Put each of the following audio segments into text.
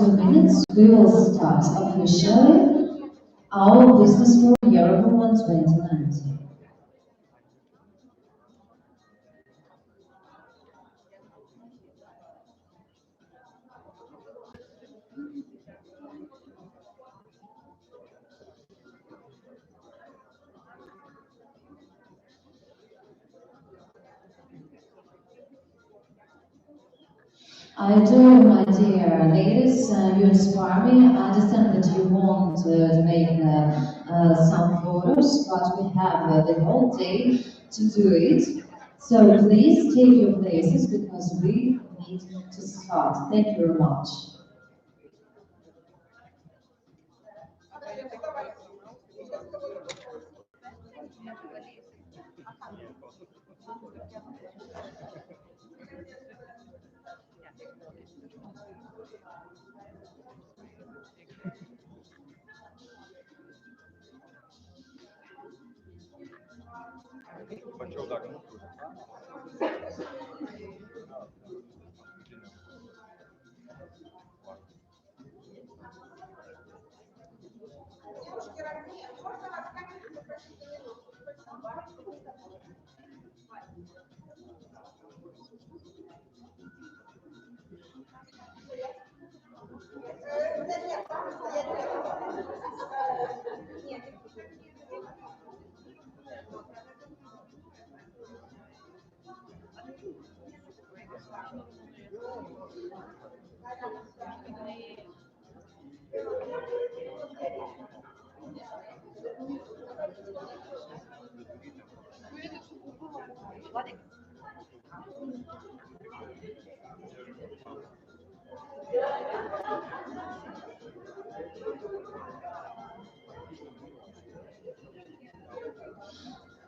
2 minutes, we will start officially our business for Eurowoman 2019. I do, my dear ladies, you inspire me. I understand that you want to make some photos, but we have the whole day to do it. So please take your places because we need to start. Thank you very much.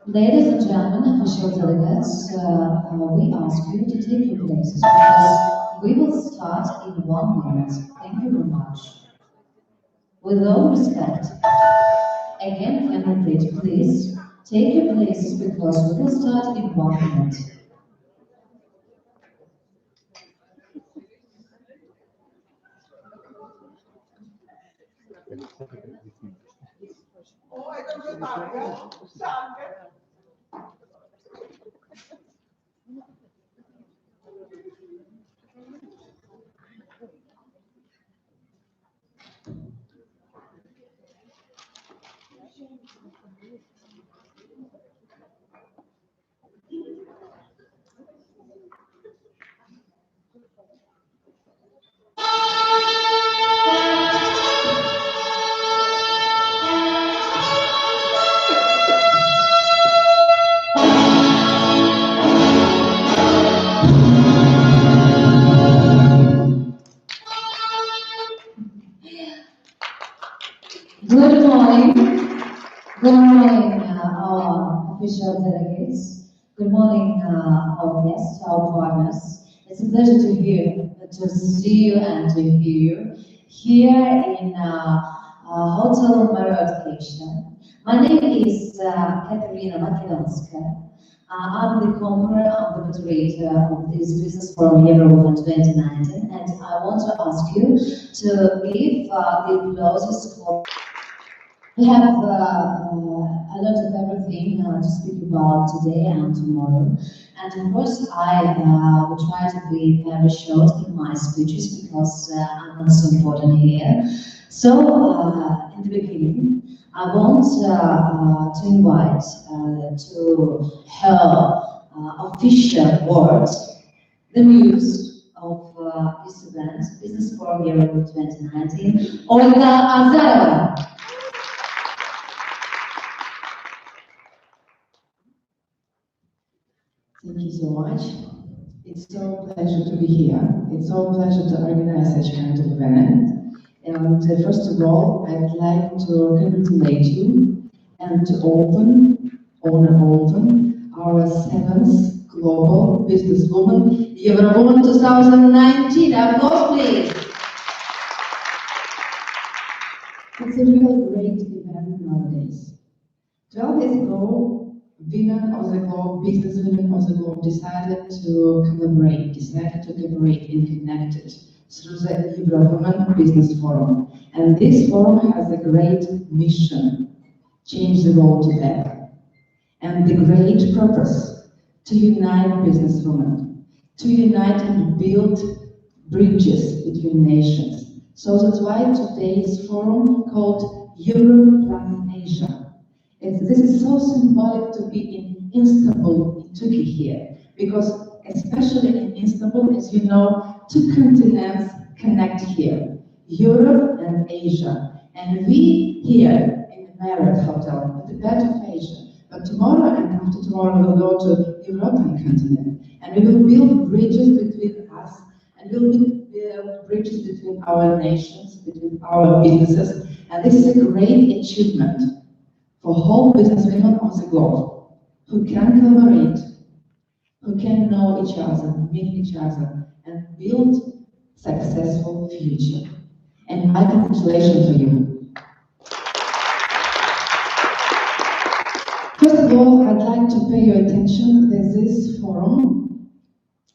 Ladies and gentlemen, official delegates, we ask you to take your places because we will start in 1 minute. Thank you very much. With all respect, again, can I repeat, please take your places because we will start in 1 minute. Good morning. Good morning, our official delegates. Good morning, our guests, our partners. It's a pleasure to see you and to hear you here in Hotel Marriott Asia. My name is Katerina Makedonska. I'm the co-owner, I'm the moderator of this business forum Eurowoman 2019, and I want to ask you to give the closest call. We have a lot of everything to speak about today and tomorrow. And of course, I will try to be very short in my speeches because I'm not so important here. So, in the beginning, I want to invite to her official words the muse of this event, Business Forum Europe 2019, Olga Azarova. Thank you so much. It's so a pleasure to be here. It's so a pleasure to organize such kind of event. And first of all, I'd like to congratulate you and to open our 7th Global Businesswoman Eurowoman 2019. Applause, please. It's a real great event nowadays. 12 years ago, women of the globe, business women of the globe decided to collaborate and connected through the Eurowoman Business Forum. And this forum has a great mission, change the world today. And the great purpose, to unite businesswomen, to unite and build bridges between nations. So that's why today's forum called Europe plus Asia. This is so symbolic to be in Istanbul, in Turkey here, because especially in Istanbul, as you know, two continents connect here, Europe and Asia. And we here in the Marriott Hotel, at the bed of Asia, but tomorrow and after tomorrow we'll go to European continent, and we will build bridges between us, and we'll build bridges between our nations, between our businesses, and this is a great achievement for whole businesswomen on the globe who can collaborate, who can know each other, meet each other, and build successful future. And my congratulations for you. First of all, I'd like to pay your attention that this forum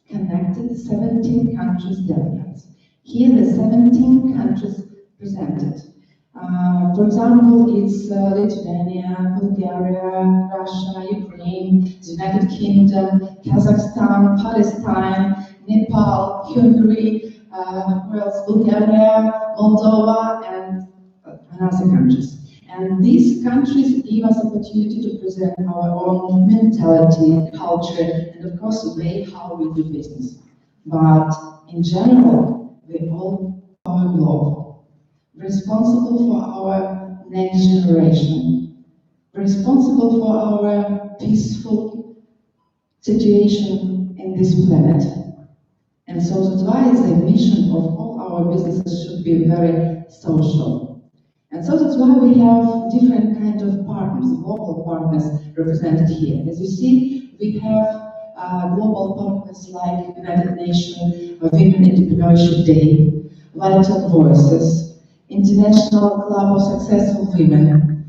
connected 17 countries delegates. Here the 17 countries presented. For example, it's Lithuania, Bulgaria, Russia, Ukraine, the United Kingdom, Kazakhstan, Palestine, Nepal, Hungary, Bulgaria, Moldova, and other countries. And these countries give us opportunity to present our own mentality, culture, and of course the way how we do business. But in general, we all are global. Responsible for our next generation, responsible for our peaceful situation in this planet. And so that's why the mission of all our businesses should be very social. And so that's why we have different kind of partners, global partners represented here. As you see, we have global partners like United Nations Women Entrepreneurship Day, Vital Voices, International Club of Successful Women.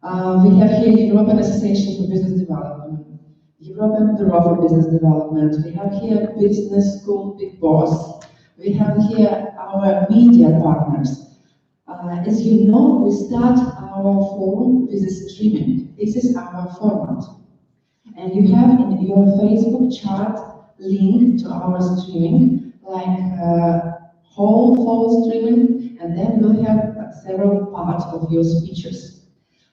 We have here European Association for Business Development, European Bureau for Business Development. We have here Business School Big Boss. We have here our media partners. As you know, we start our forum with a streaming. This is our format. And you have in your Facebook chat link to our streaming, like whole phone streaming, and then we'll have several parts of your speeches.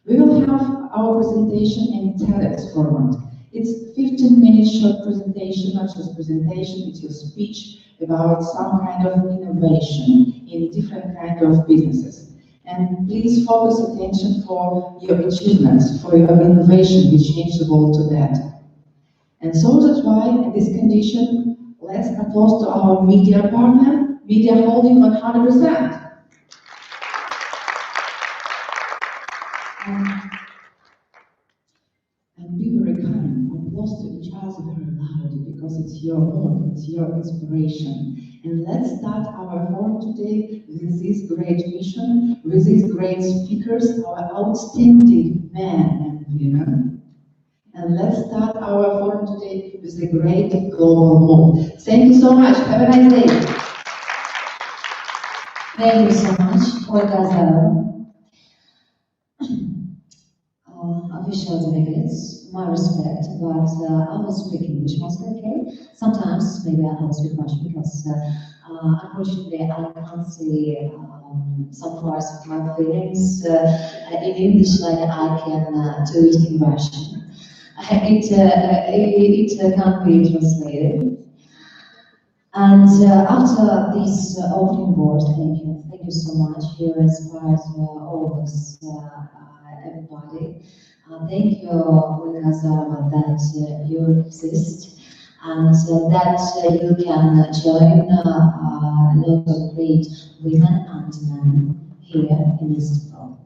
We will have our presentation in TEDx format. It's 15-minute short presentation, not just presentation, it's your speech about some kind of innovation in different kind of businesses. And please focus attention for your achievements, for your innovation, which change the world to that. And so that's why, in this condition, let's applause to our media partner, Media Holding 100%. And be very kind, applause to each other very loudly, because it's your own, it's your inspiration. And let's start our forum today with this great mission, with these great speakers, our outstanding men and women. And let's start our forum today with a great global move. Thank you so much. Have a nice day. Thank you so much, Olga Zara. Official delegates, my respect, but I will speak English mostly, okay? Sometimes maybe I will speak Russian because unfortunately I can't say some parts of my feelings in English like I can do it in Russian. It can't be translated. And after this opening words, thank you so much. You inspired all of us, everybody. Thank you, Olga Zara, that you exist and that you can join a lot of great women and men here in Istanbul.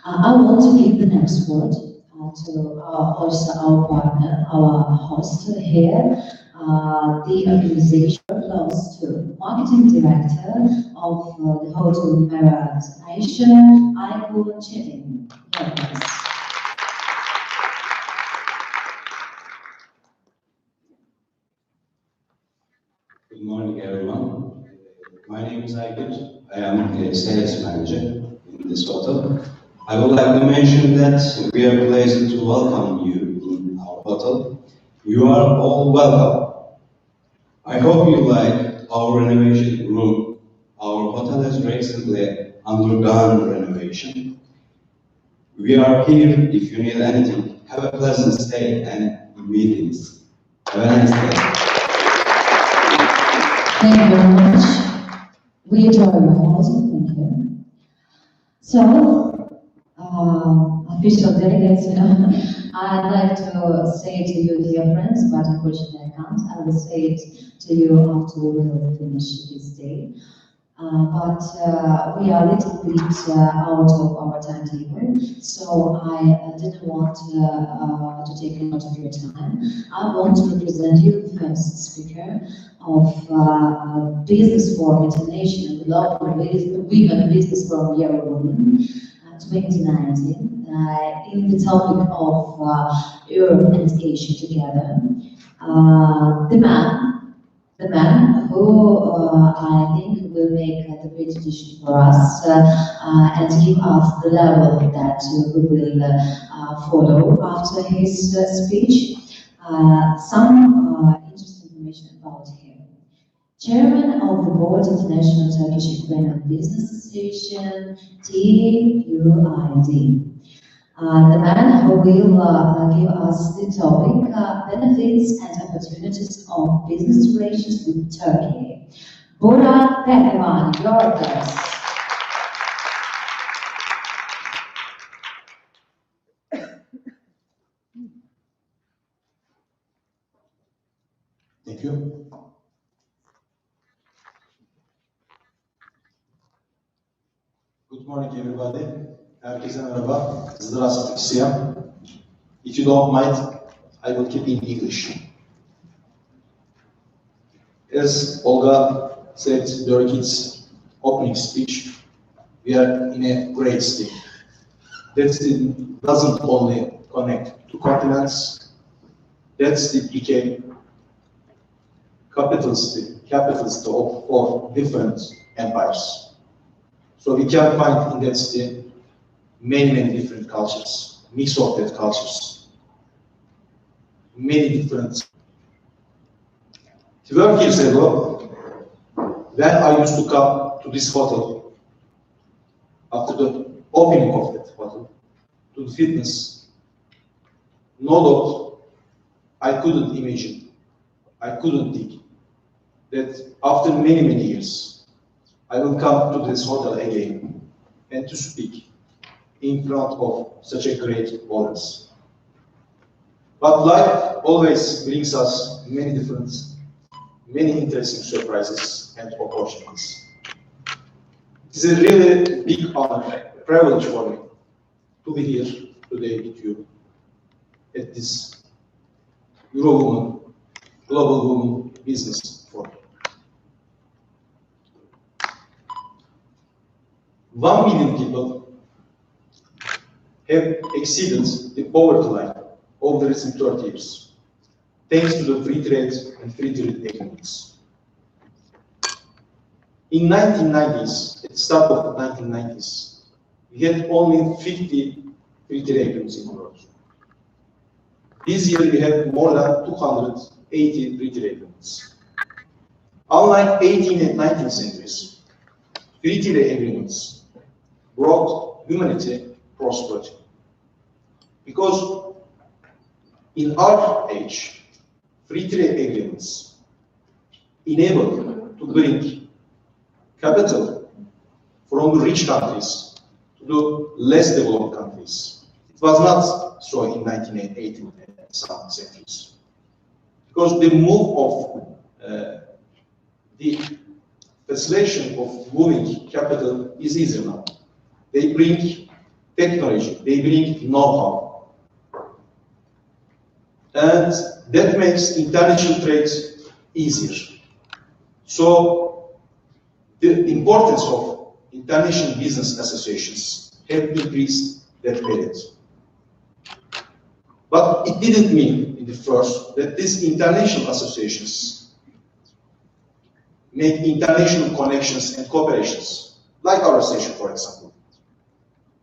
I want to give the next word to also our partner, our host here, the organization close to marketing director of the Hotel Marriott Asia, Aygul Çetin. Good morning, everyone. My is Aykut. I am a sales manager in this hotel. I would like to mention that we are pleased to welcome you in our hotel. You are all welcome. I hope you like our renovation room. Our hotel has recently undergone renovation. We are here if you need anything. Have a pleasant stay and meetings. Have a nice day. Thank you very much. We adore your hotel, thank you. So, official delegates, I'd like to say to you, dear friends, but unfortunately I can't. I will say it to you after we will finish this day. But we are a little bit out of our timetable, so I didn't want to take a lot of your time. I want to represent you, the first speaker of Business Forum International Global Women Business Forum Eurowoman 2019, in the topic of Europe and Asia together. The man who I think will make the great addition for us and give us the level that we will follow after his speech. Some interesting information about him. Chairman of the Board of the National Turkish Ukrainian Business Association, TUID. The man who will give us the topic, benefits and opportunities of business relations with Turkey. Burak Pehlivan, your guest. Thank you. Good morning, everybody. Herkese merhaba. Здравствуйте всем. If you don't mind, I will keep in English. As Olga said during its opening speech, we are in a great state. That state doesn't only connect two continents, that state became capital of different empires. So we can find in that state many different cultures, mix of that cultures, many different. 12 years ago, when I used to come to this hotel, after the opening of that hotel, to the fitness, no doubt, I couldn't imagine, I couldn't think that after many years, I will come to this hotel again and to speak in front of such a great audience. But life always brings us many interesting surprises and opportunities. It is a really big honor, a privilege for me to be here today with you at this Eurowoman, Global Women Business Forum. 1 million people have exceeded the poverty line over the recent 30 years, thanks to the free trade and free trade agreements. In 1990s, at the start of the 1990s, we had only 50 free trade agreements in the world. This year we have more than 280 free trade agreements. Unlike 18th and 19th centuries, free trade agreements brought humanity prosperity. Because in our age, free trade agreements enable to bring capital from the rich countries to the less developed countries. It was not so in 1980 and some centuries. Because the move of the facilitation of moving capital is easier now. They bring technology, they bring know-how. And that makes international trade easier. So the importance of international business associations have increased that period. But it didn't mean in the first that these international associations make international connections and cooperations, like our association, for example.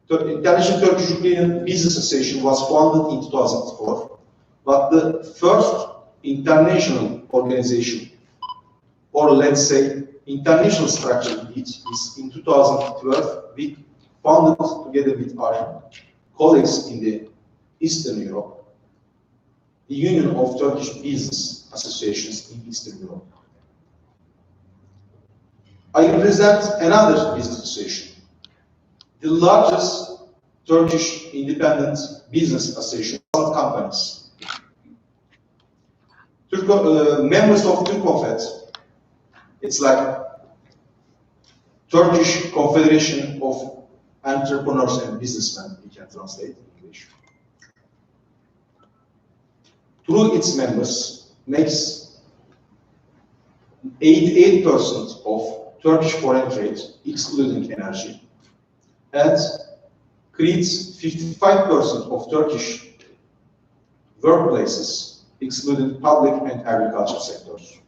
The International Turkish-Ukrainian Business Association was founded in 2004, but the first international organization, or let's say international structure is in 2012. We founded together with our colleagues in the Eastern Europe, the Union of Turkish Business Associations in Eastern Europe. I represent another business association, the largest Turkish independent business association of companies. Members of Turkofed, it's like Turkish Confederation of Entrepreneurs and Businessmen, we can translate in English. Through its members, makes 88% of Turkish foreign trade, excluding energy, and creates 55% of Turkish workplaces, excluding public and agriculture sectors.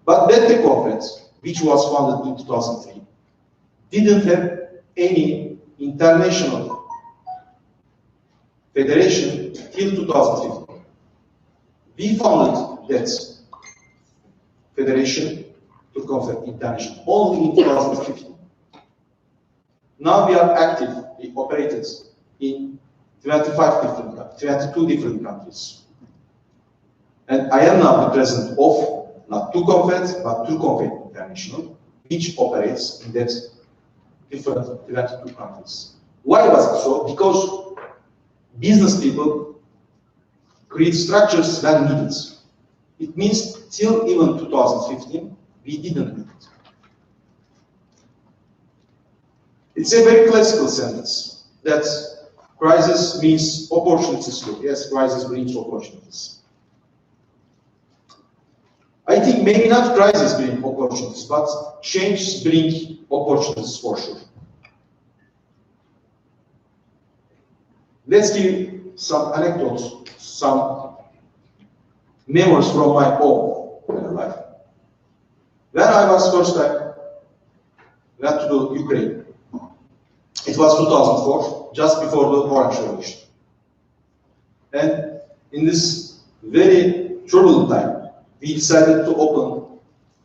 But that Turkofed, which was founded in 2003, didn't have any international federation till 2015. We founded that federation, Turkofed International, only in 2015. Now we are active, we operated in 22 different countries. And I am now the president of, not Turkofed, but Turkofed International, which operates in that different 22 countries. Why was it so? Because business people create structures when needed. It means till even 2015, we didn't need it. It's a very classical sentence that crisis means opportunities too. Yes, crisis brings opportunities. I think maybe not crisis bring opportunities, but change bring opportunities for sure. Let's give some anecdotes, some memories from my own life. When I was first time went to the Ukraine, it was 2004, just before the Orange Revolution. And in this very turbulent time, we decided to open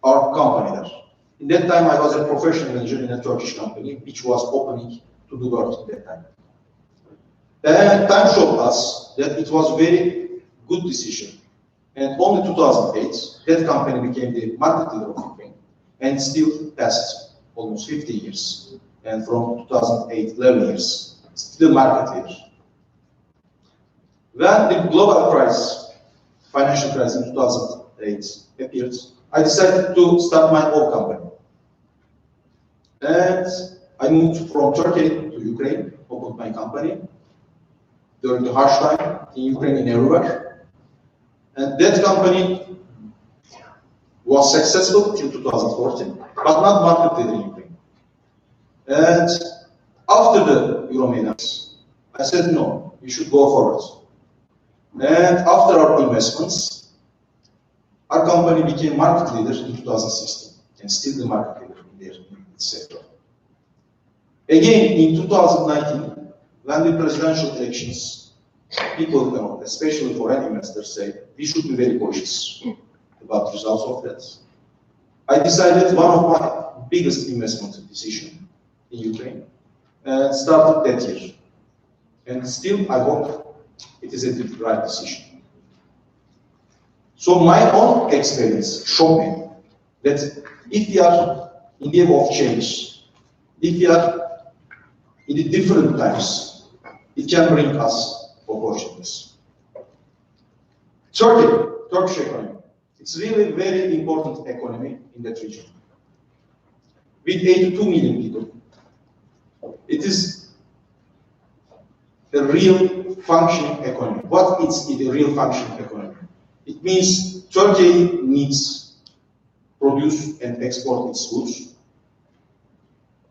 our company there. In that time, I was a professional manager in a Turkish company, which was opening to the world at that time. And time showed us that it was a very good decision. And only 2008, that company became the market leader of Ukraine, and still passed almost 50 years. And from 2008, 11 years, still market leader. When the global crisis, financial crisis in 2008 appeared, I decided to start my own company. And I moved from Turkey to Ukraine, opened my company during the harsh time in Ukraine and everywhere. And that company was successful till 2014, but not market leader in Ukraine. And after the Eurowoman, I said, no, we should go forward. And after our investments, our company became market leader in 2016, and still the market leader in their sector. Again, in 2019, when the presidential elections, people know, especially foreign investors, say we should be very cautious about the results of that. I decided one of my biggest investment decision in Ukraine and started that year. And still, I hope it is a right decision. So my own experience showed me that if we are in the era of change, if we are in the different times, it can bring us opportunities. Turkish economy. It's really a very important economy in that region. With 82 million people, it is a real functioning economy. What is a real functioning economy? It means Turkey needs produce and export its goods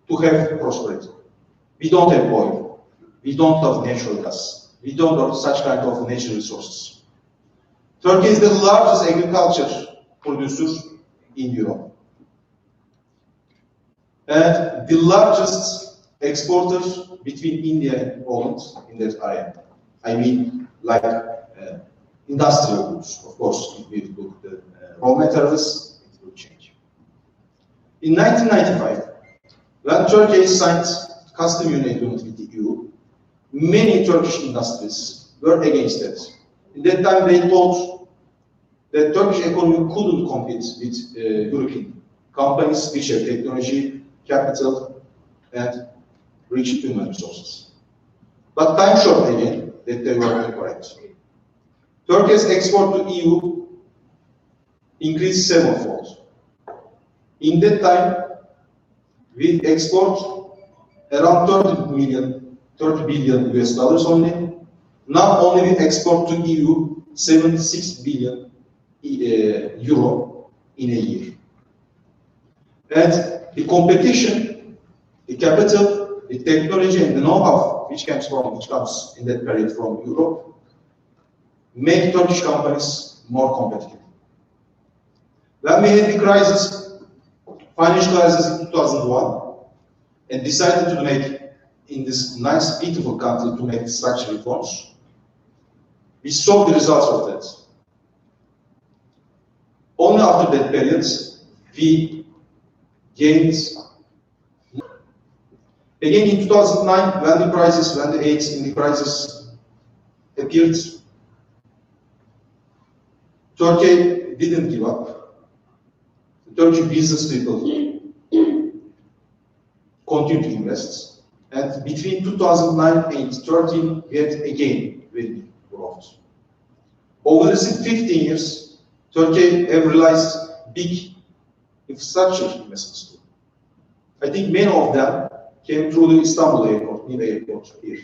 to have prosperity. We don't have oil. We don't have natural gas. We don't have such kind of natural resources. Turkey is the largest agriculture producer in Europe. and the largest exporter between India and Poland in that area. I mean, like industrial goods. Of course, if we look at the raw materials, it will change. In 1995, when Turkey signed custom union agreement with the EU, many Turkish industries were against that. In that time, they thought that Turkish economy couldn't compete with European companies which have technology, capital, and rich human resources. But time showed again that they were incorrect. Turkey's export to EU increased sevenfold. In that time, we export around 30 billion US dollars only. Now only we export to EU 76 billion euro in a year. And the competition, the capital, the technology and the know-how which comes in that period from Europe make Turkish companies more competitive. When we had the crisis, financial crisis in 2001, and decided to make in this nice, beautiful country to make structural reforms, we saw the results of that. Only after that period, we gained. Again in 2009, when the AIDS in the crisis appeared, Turkey didn't give up. The Turkish business people continued to invest. And between 2009 and 2013, we had again very big growth. Over the 15 years, Turkey have realized big infrastructure investments too. I think many of them came through the Istanbul airport, new airport here.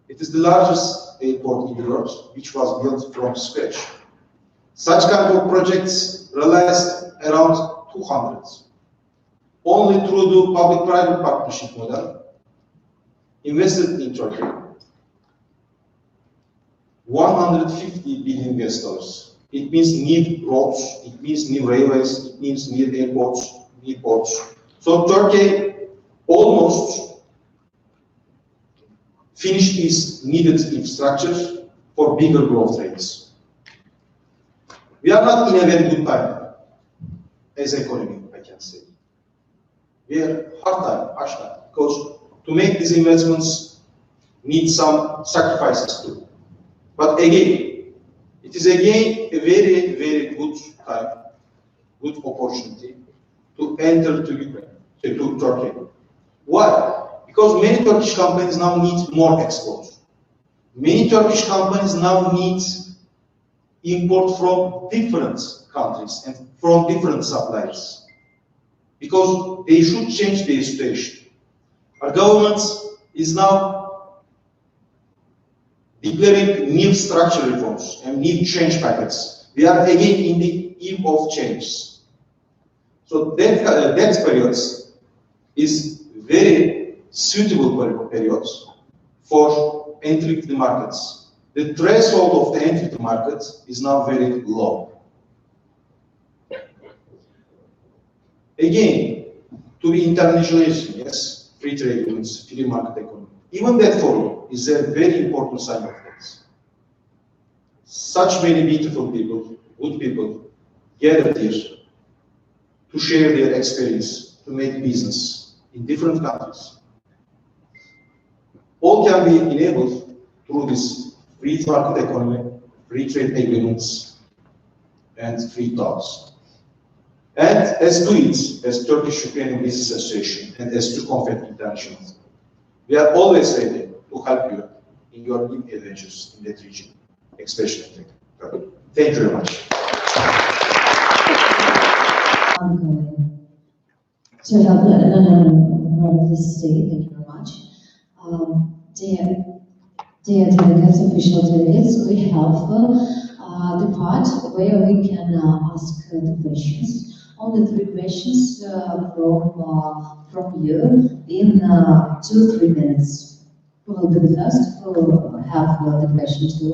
It is the largest airport in the world, which was built from scratch. Such kind of projects realized around 200. Only through the public-private partnership model, invested in Turkey, 150 billion US dollars. It means new roads, it means new railways, it means new airports, new ports. So Turkey almost finished its needed infrastructure for bigger growth rates. We are not in a very good time as an economy, I can say. We are harsh time, because to make these investments need some sacrifices too. But again, it is again a very, very good time, good opportunity to enter to Ukraine, to Turkey. Why? Because many Turkish companies now need more exports. Many Turkish companies now need import from different countries and from different suppliers, because they should change their situation. Our government is now declaring new structural reforms and new change packets. We are again in the eve of change. So that period is very suitable period for entering the markets. The threshold of the entry to market is now very low. Again, to the internationalization, yes, free trade agreements, free market economy. Even that forum is a very important sign of that. Such many beautiful people, good people, gathered here to share their experience, to make business in different countries. All can be enabled through this free market economy, free trade agreements, and free talks. And as TÜİT, as Turkish-Ukrainian Business Association, and as TÜRKONFET International, we are always ready to help you in your new adventures in that region, especially in Turkey. Thank you very much. To help no, this stay, thank you very much. Dear delegates, official delegates, we have the part where we can ask the questions. Only 3 questions from you in 2-3 minutes. Who will be the first? Who will have the question to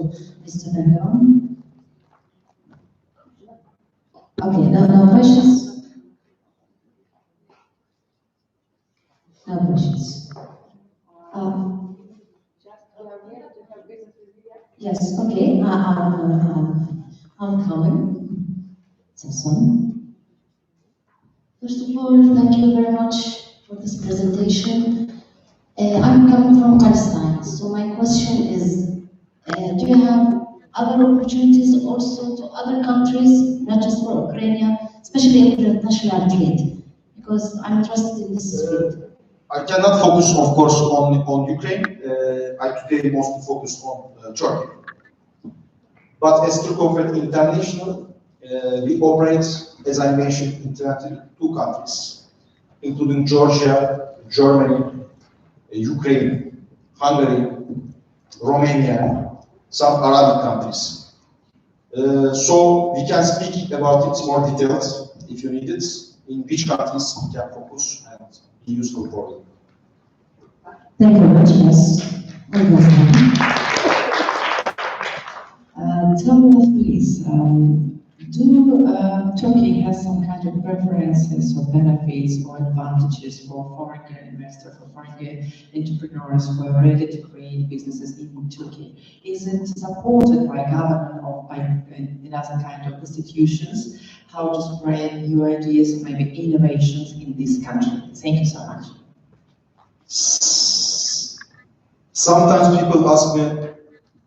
Mr. Nagar? Okay, no questions? No questions. Yes, okay. I'm coming. Samson. First of all, thank you very much for this presentation. I'm coming from Palestine, so my question is, do you have other opportunities also to other countries, not just for Ukraine, especially in international trade? Because I'm interested in this field. I cannot focus, of course, on Ukraine. I today mostly focus on Turkey. But as Turkofed International, we operate, as I mentioned, in 22 countries, including Georgia, Germany, Ukraine, Hungary, Romania, some Arabic countries. So we can speak about it more details if you need it, in which countries we can focus and be useful for you. Thank you very much. Yes. Tell me, please, do Turkey has some kind of preferences or benefits or advantages for foreign investors, for foreign entrepreneurs who are ready to create businesses in Turkey? Is it supported by government or by another kind of institutions? How to spread new ideas, maybe innovations in this country? Thank you so much. Sometimes people ask me,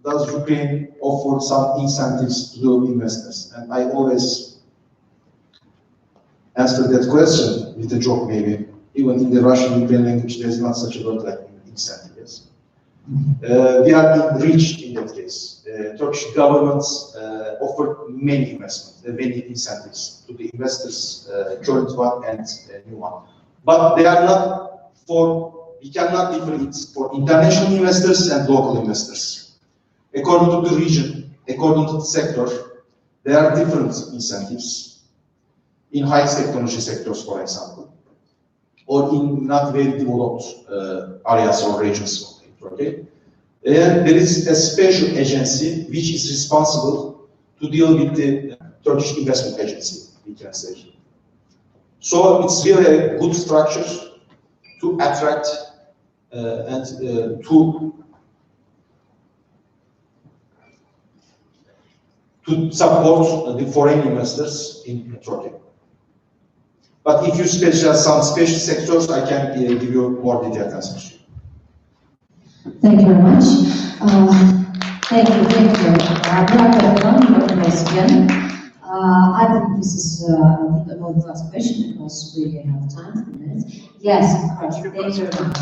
does Ukraine offer some incentives to the investors? And I always answer that question with a joke, maybe. Even in the Russian-Ukrainian language, there's not such a word like incentives. We are enriched in that case. Turkish governments offer many investments, many incentives to the investors, current one and new one. But they are not for, we cannot differentiate for international investors and local investors. According to the region, according to the sector, there are different incentives in high technology sectors, for example, or in not very developed areas or regions. Okay? And there is a special agency which is responsible to deal with the Turkish investment agency, we can say. So it's really a good structure to attract and to support the foreign investors in Turkey. But if you specialize some special sectors, I can give you more detailed answers. Thank you very much. Thank you. Bravo, everyone. You're nice again. I think this is about the last question because we have time for minutes. Yes, of course. Thank you very much.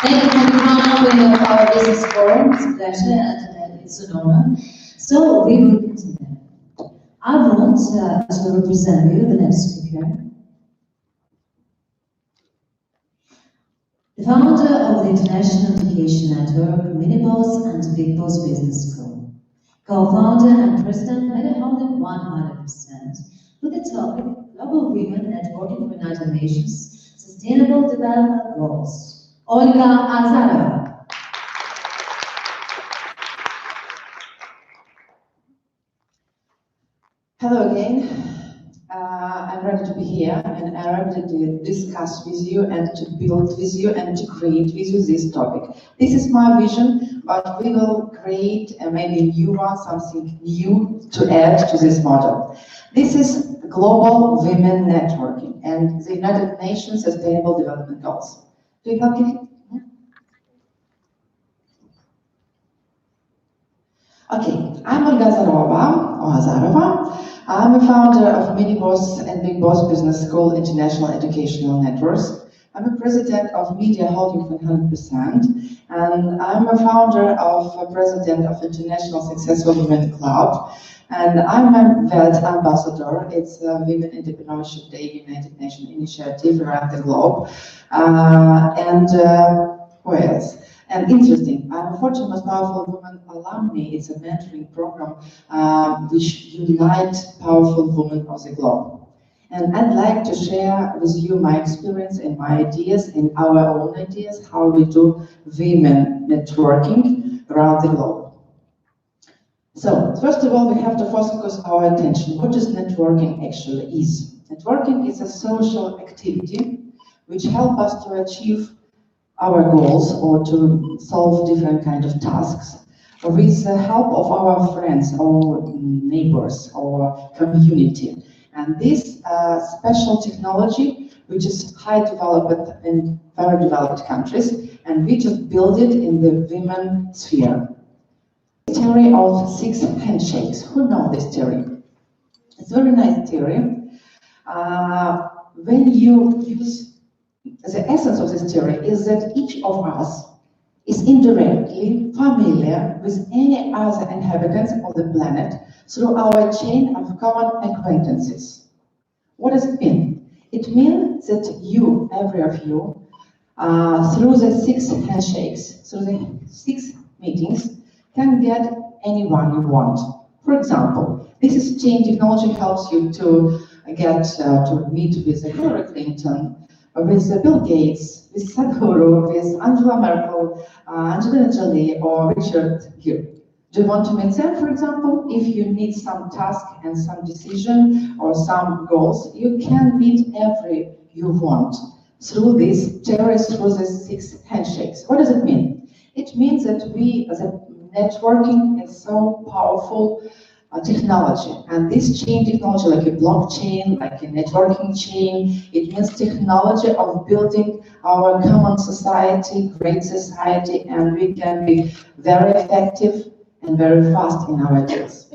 Thank you for coming of our business forum. It's a pleasure and it's an honor. So we will continue. I want to represent you, the next speaker. The founder of the International Education Network, Mini-Boss and Big Boss Business School. Co-founder and president, Meta-Holding 100%, with the topic, Global Women Networking for United Nations, Sustainable Development Goals. Olga Azarova. Hello again. I'm ready to be here and I'm ready to discuss with you and to build with you and to create with you this topic. This is my vision, but we will create maybe new one, something new to add to this model. This is Global Women Networking and the United Nations Sustainable Development Goals. Do you help me? Okay, I'm Olga Azarova. I'm a founder of Mini-Boss and Big Boss Business School International Educational Networks. I'm a president of Media Holding 100%, and I'm a founder of president of International Successful Women Club, and I'm a VED ambassador. It's a Women Entrepreneurship Day United Nations initiative around the globe. What else? And interesting, I'm a Fortune Most Powerful Women alumni. It's a mentoring program which unites powerful women of the globe. And I'd like to share with you my experience and my ideas and our own ideas, how we do women networking around the globe. So, first of all, we have to focus our attention. What is networking actually is? Networking is a social activity which help us to achieve our goals or to solve different kind of tasks with the help of our friends or neighbors or community. And this special technology, which is high developed in very developed countries, and we just build it in the women sphere. Theory of 6 handshakes. Who know this theory? It's a very nice theory. When you use the essence of this theory is that each of us is indirectly familiar with any other inhabitants of the planet through our chain of common acquaintances. What does it mean? It means that you, every of you, through the 6 handshakes, through the 6 meetings, can get anyone you want. For example, this is chain technology helps you to get to meet with Hillary Clinton, with Bill Gates, with Sadhguru, with Angela Merkel, Angelina Jolie, or Richard Gere. Do you want to meet them, for example? If you need some task and some decision or some goals, you can meet every you want through this theory, through the 6 handshakes. What does it mean? It means that the networking is so powerful technology, and this chain technology, like a blockchain, like a networking chain, it means technology of building our common society, great society, and we can be very effective and very fast in our deals.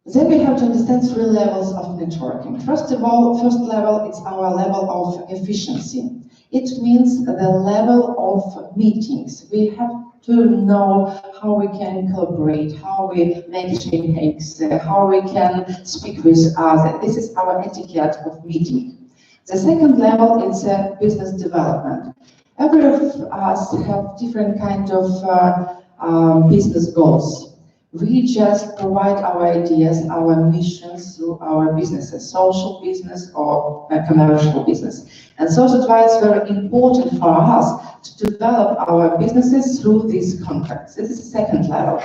Then we have to understand 3 levels of networking. First of all, first level, it's our level of efficiency. It means the level of meetings. We have to know how we can collaborate, how we make handshakes, how we can speak with others. This is our etiquette of meeting. The second level is business development. Every of us have different kind of business goals. We just provide our ideas, our missions through our businesses, social business or commercial business. And so that's why it's very important for us to develop our businesses through these contracts. This is the second level.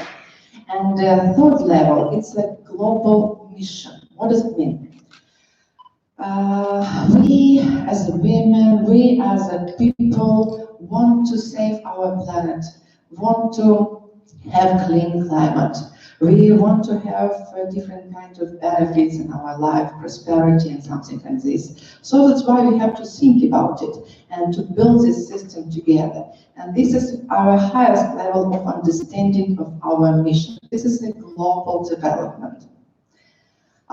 And the third level, it's a global mission. What does it mean? We as women, we as a people want to save our planet, want to have clean climate. We want to have different kinds of benefits in our life, prosperity and something like this. So that's why we have to think about it and to build this system together. And this is our highest level of understanding of our mission. This is the global development.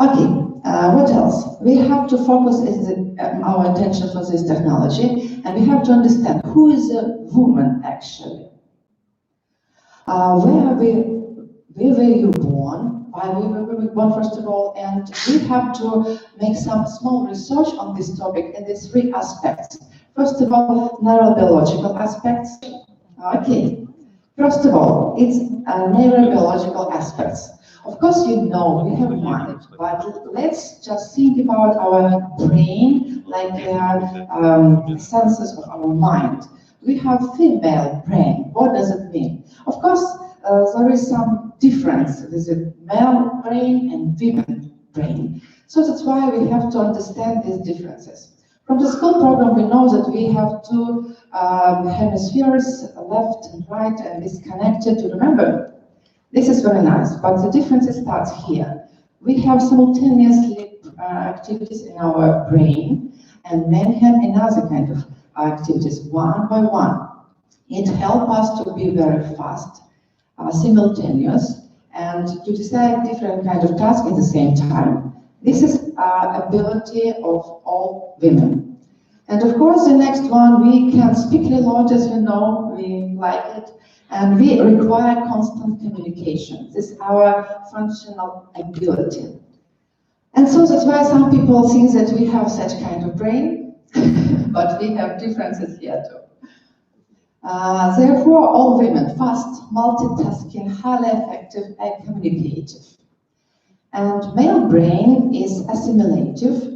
Okay, what else? We have to focus our attention for this technology, and we have to understand who is a woman actually. Where were you born? Why were we born, first of all? And we have to make some small research on this topic in these 3 aspects. First of all, neurobiological aspects. Okay. First of all, it's neurobiological aspects. Of course, you know we have mind, but let's just think about our brain, like senses of our mind. We have female brain. What does it mean? Of course, there is some difference with the male brain and female brain. So that's why we have to understand these differences. From the school program, we know that we have 2 hemispheres, left and right, and it's connected to remember. This is very nice, but the difference starts here. We have simultaneously activities in our brain, and men have another kind of activities, one by one. It helps us to be very fast, simultaneous, and to decide different kinds of tasks at the same time. This is ability of all women. And of course, the next one, we can speak a lot, as you know, we like it, and we require constant communication. This is our functional ability. And so that's why some people think that we have such kind of brain, but we have differences here too. Therefore, all women, fast, multitasking, highly effective, and communicative. And male brain is assimilative.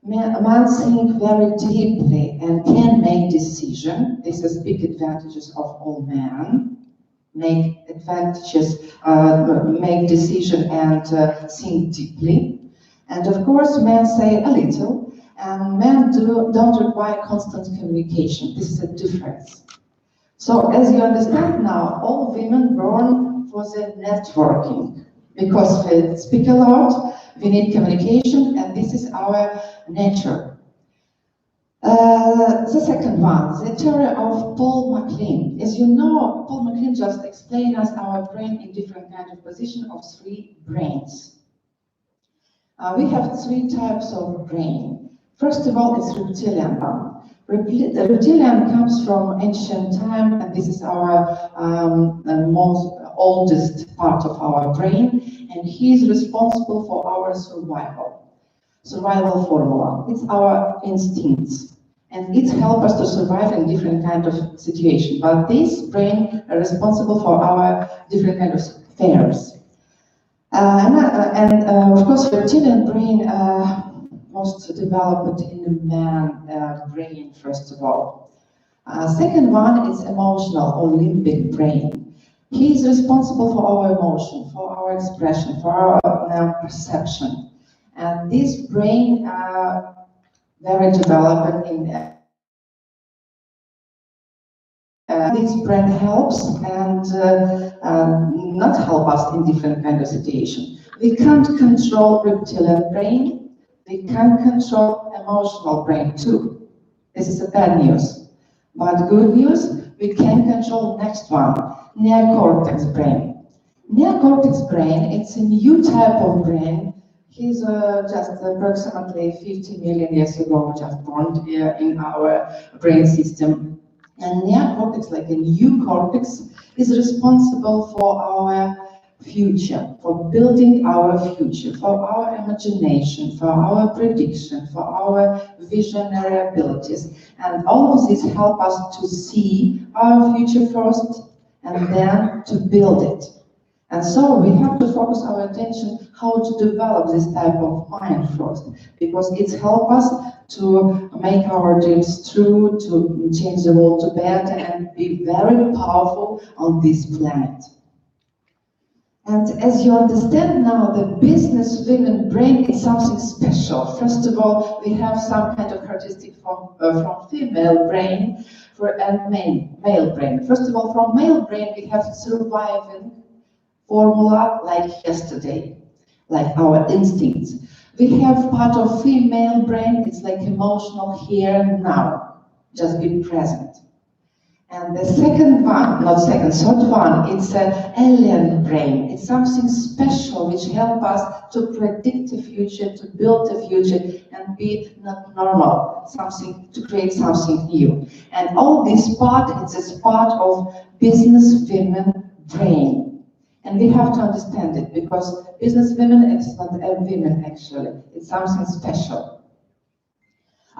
Men think very deeply and can make decisions. This is big advantages of all men. Make decision and think deeply. And of course, men say a little. and men don't require constant communication. This is a difference. So as you understand now, all women born for the networking, because we speak a lot, we need communication, and this is our nature. The second one, the theory of Paul MacLean. As you know, Paul MacLean just explained us our brain in different kind of position of 3 brains. We have 3 types of brain. First of all, it's reptilian one. The reptilian comes from ancient time, and this is our most oldest part of our brain, and he is responsible for our survival formula. It's our instincts, and it helps us to survive in different kind of situation. But this brain is responsible for our different kind of affairs. Of course, reptilian brain was developed in the man brain, first of all. Second one is emotional or limbic brain. He is responsible for our emotion, for our expression, for our perception. And this brain very developed in this brain helps and not help us in different kind of situation. We can't control reptilian brain. We can control emotional brain too. This is a bad news. But good news, we can control next one, neocortex brain. Neocortex brain, it's a new type of brain. He's just approximately 50 million years ago just born in our brain system. And neocortex, like a new cortex, is responsible for our future, for building our future, for our imagination, for our prediction, for our visionary abilities. And all of this help us to see our future first and then to build it. And so we have to focus our attention how to develop this type of mind first, because it's help us to make our dreams true, to change the world to better, and be very powerful on this planet. And as you understand now, the business women brain is something special. First of all, we have some kind of characteristic from female brain and male brain. First of all, from male brain, we have surviving formula like yesterday, like our instincts. We have part of female brain, it's like emotional here and now, just be present. And the second one, third one, it's an alien brain. It's something special which helps us to predict the future, to build the future, and be not normal, to create something new. And all this part, it's a part of business women brain. And we have to understand it, because business women, it's not a women actually, it's something special.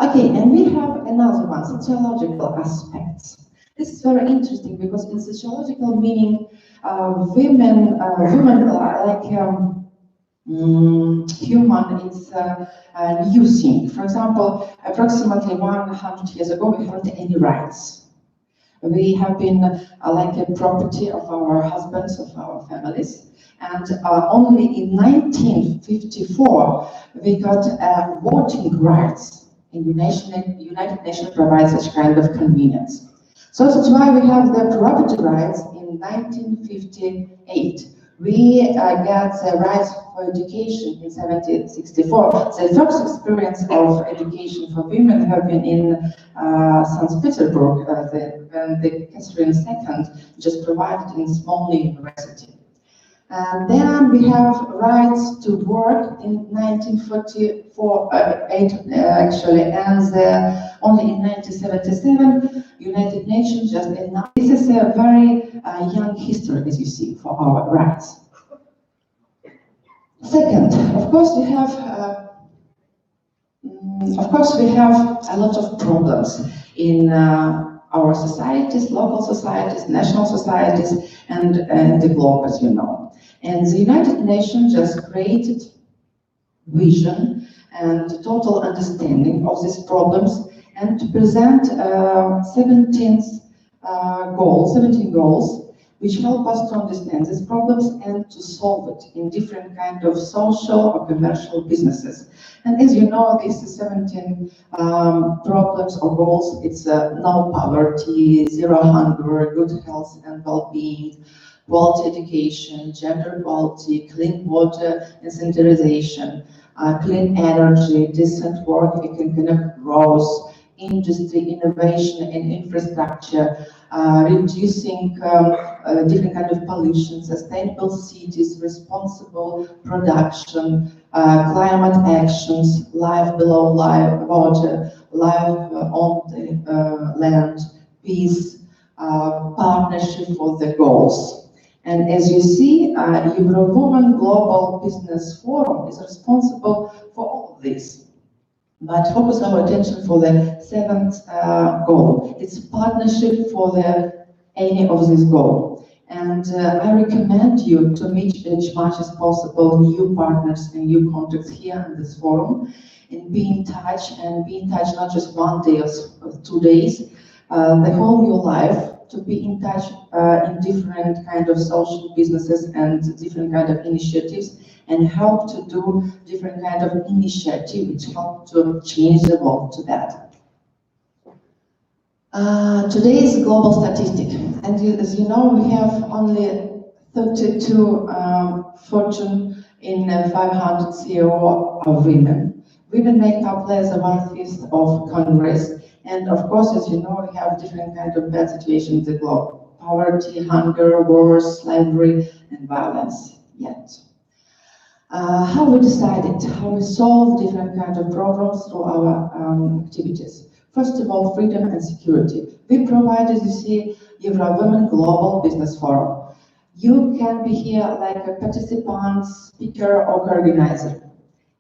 Okay, and we have another one, sociological aspects. This is very interesting because in sociological meaning, women like human is a new thing. For example, approximately 100 years ago, we had any rights. We have been like a property of our husbands, of our families. And only in 1954, we got voting rights. And United Nations provides such kind of convenience. So that's why we have the property rights in 1958. We got the rights for education in 1764. The first experience of education for women have been in St. Petersburg, when the Catherine II just provided in small university. And then we have rights to work in 1944, actually, and only in 1977, United Nations just announced. This is a very young history, as you see, for our rights. Second, of course, we have a lot of problems in our societies, local societies, national societies, and the globe, as you know. And the United Nations just created vision and total understanding of these problems, and to present 17 goals, which help us to understand these problems and to solve it in different kind of social or commercial businesses. And as you know, these 17 problems or goals, it's no poverty, zero hunger, good health and well-being, quality education, gender equality, clean water and sanitization, clean energy, decent work, economic growth, industry, innovation and infrastructure, reducing different kind of pollution, sustainable cities, responsible production, climate actions, life below life, water, life on the land, peace, partnership for the goals. And as you see, Eurowoman Global Business Forum is responsible for all of this. But focus our attention for the seventh goal. It's partnership for the any of this goal. And I recommend you to meet as much as possible new partners and new contacts here in this forum, and be in touch not just 1 day or 2 days, the whole your life, to be in touch in different kind of social businesses and different kind of initiatives, and help to do different kind of initiative which help to change the world to that. Today is global statistic, and as you know, we have only 32 Fortune in 500 CEO of women. Women make up less than 1/5 of Congress, and of course, as you know, we have different kind of bad situations in the globe: poverty, hunger, wars, slavery, and violence. Yet. How we decided, how we solve different kinds of problems through our activities. First of all, freedom and security. We provide, as you see, Eurowoman Global Business Forum. You can be here like a participant, speaker, or organizer.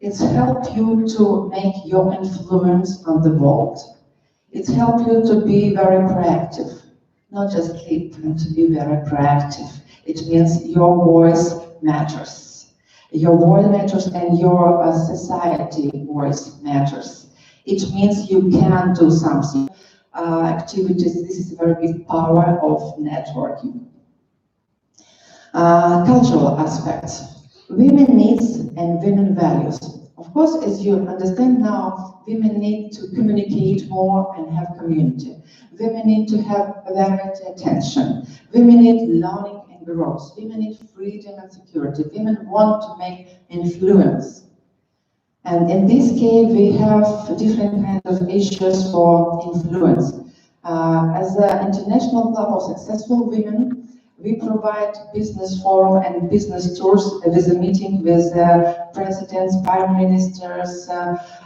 It's helped you to make your influence on the world. It's helped you to be very proactive, not just sleep, and to be very proactive. It means your voice matters. Your voice matters, and your society voice matters. It means you can do something. Activities, this is a very big power of networking. Cultural aspects. Women needs and women values. Of course, as you understand now, women need to communicate more and have community. Women need to have varied attention. Women need learning and growth. Women need freedom and security. Women want to make influence. And in this case, we have different kinds of issues for influence. As an international club of successful women, we provide business forum and business tours with a meeting with presidents, prime ministers,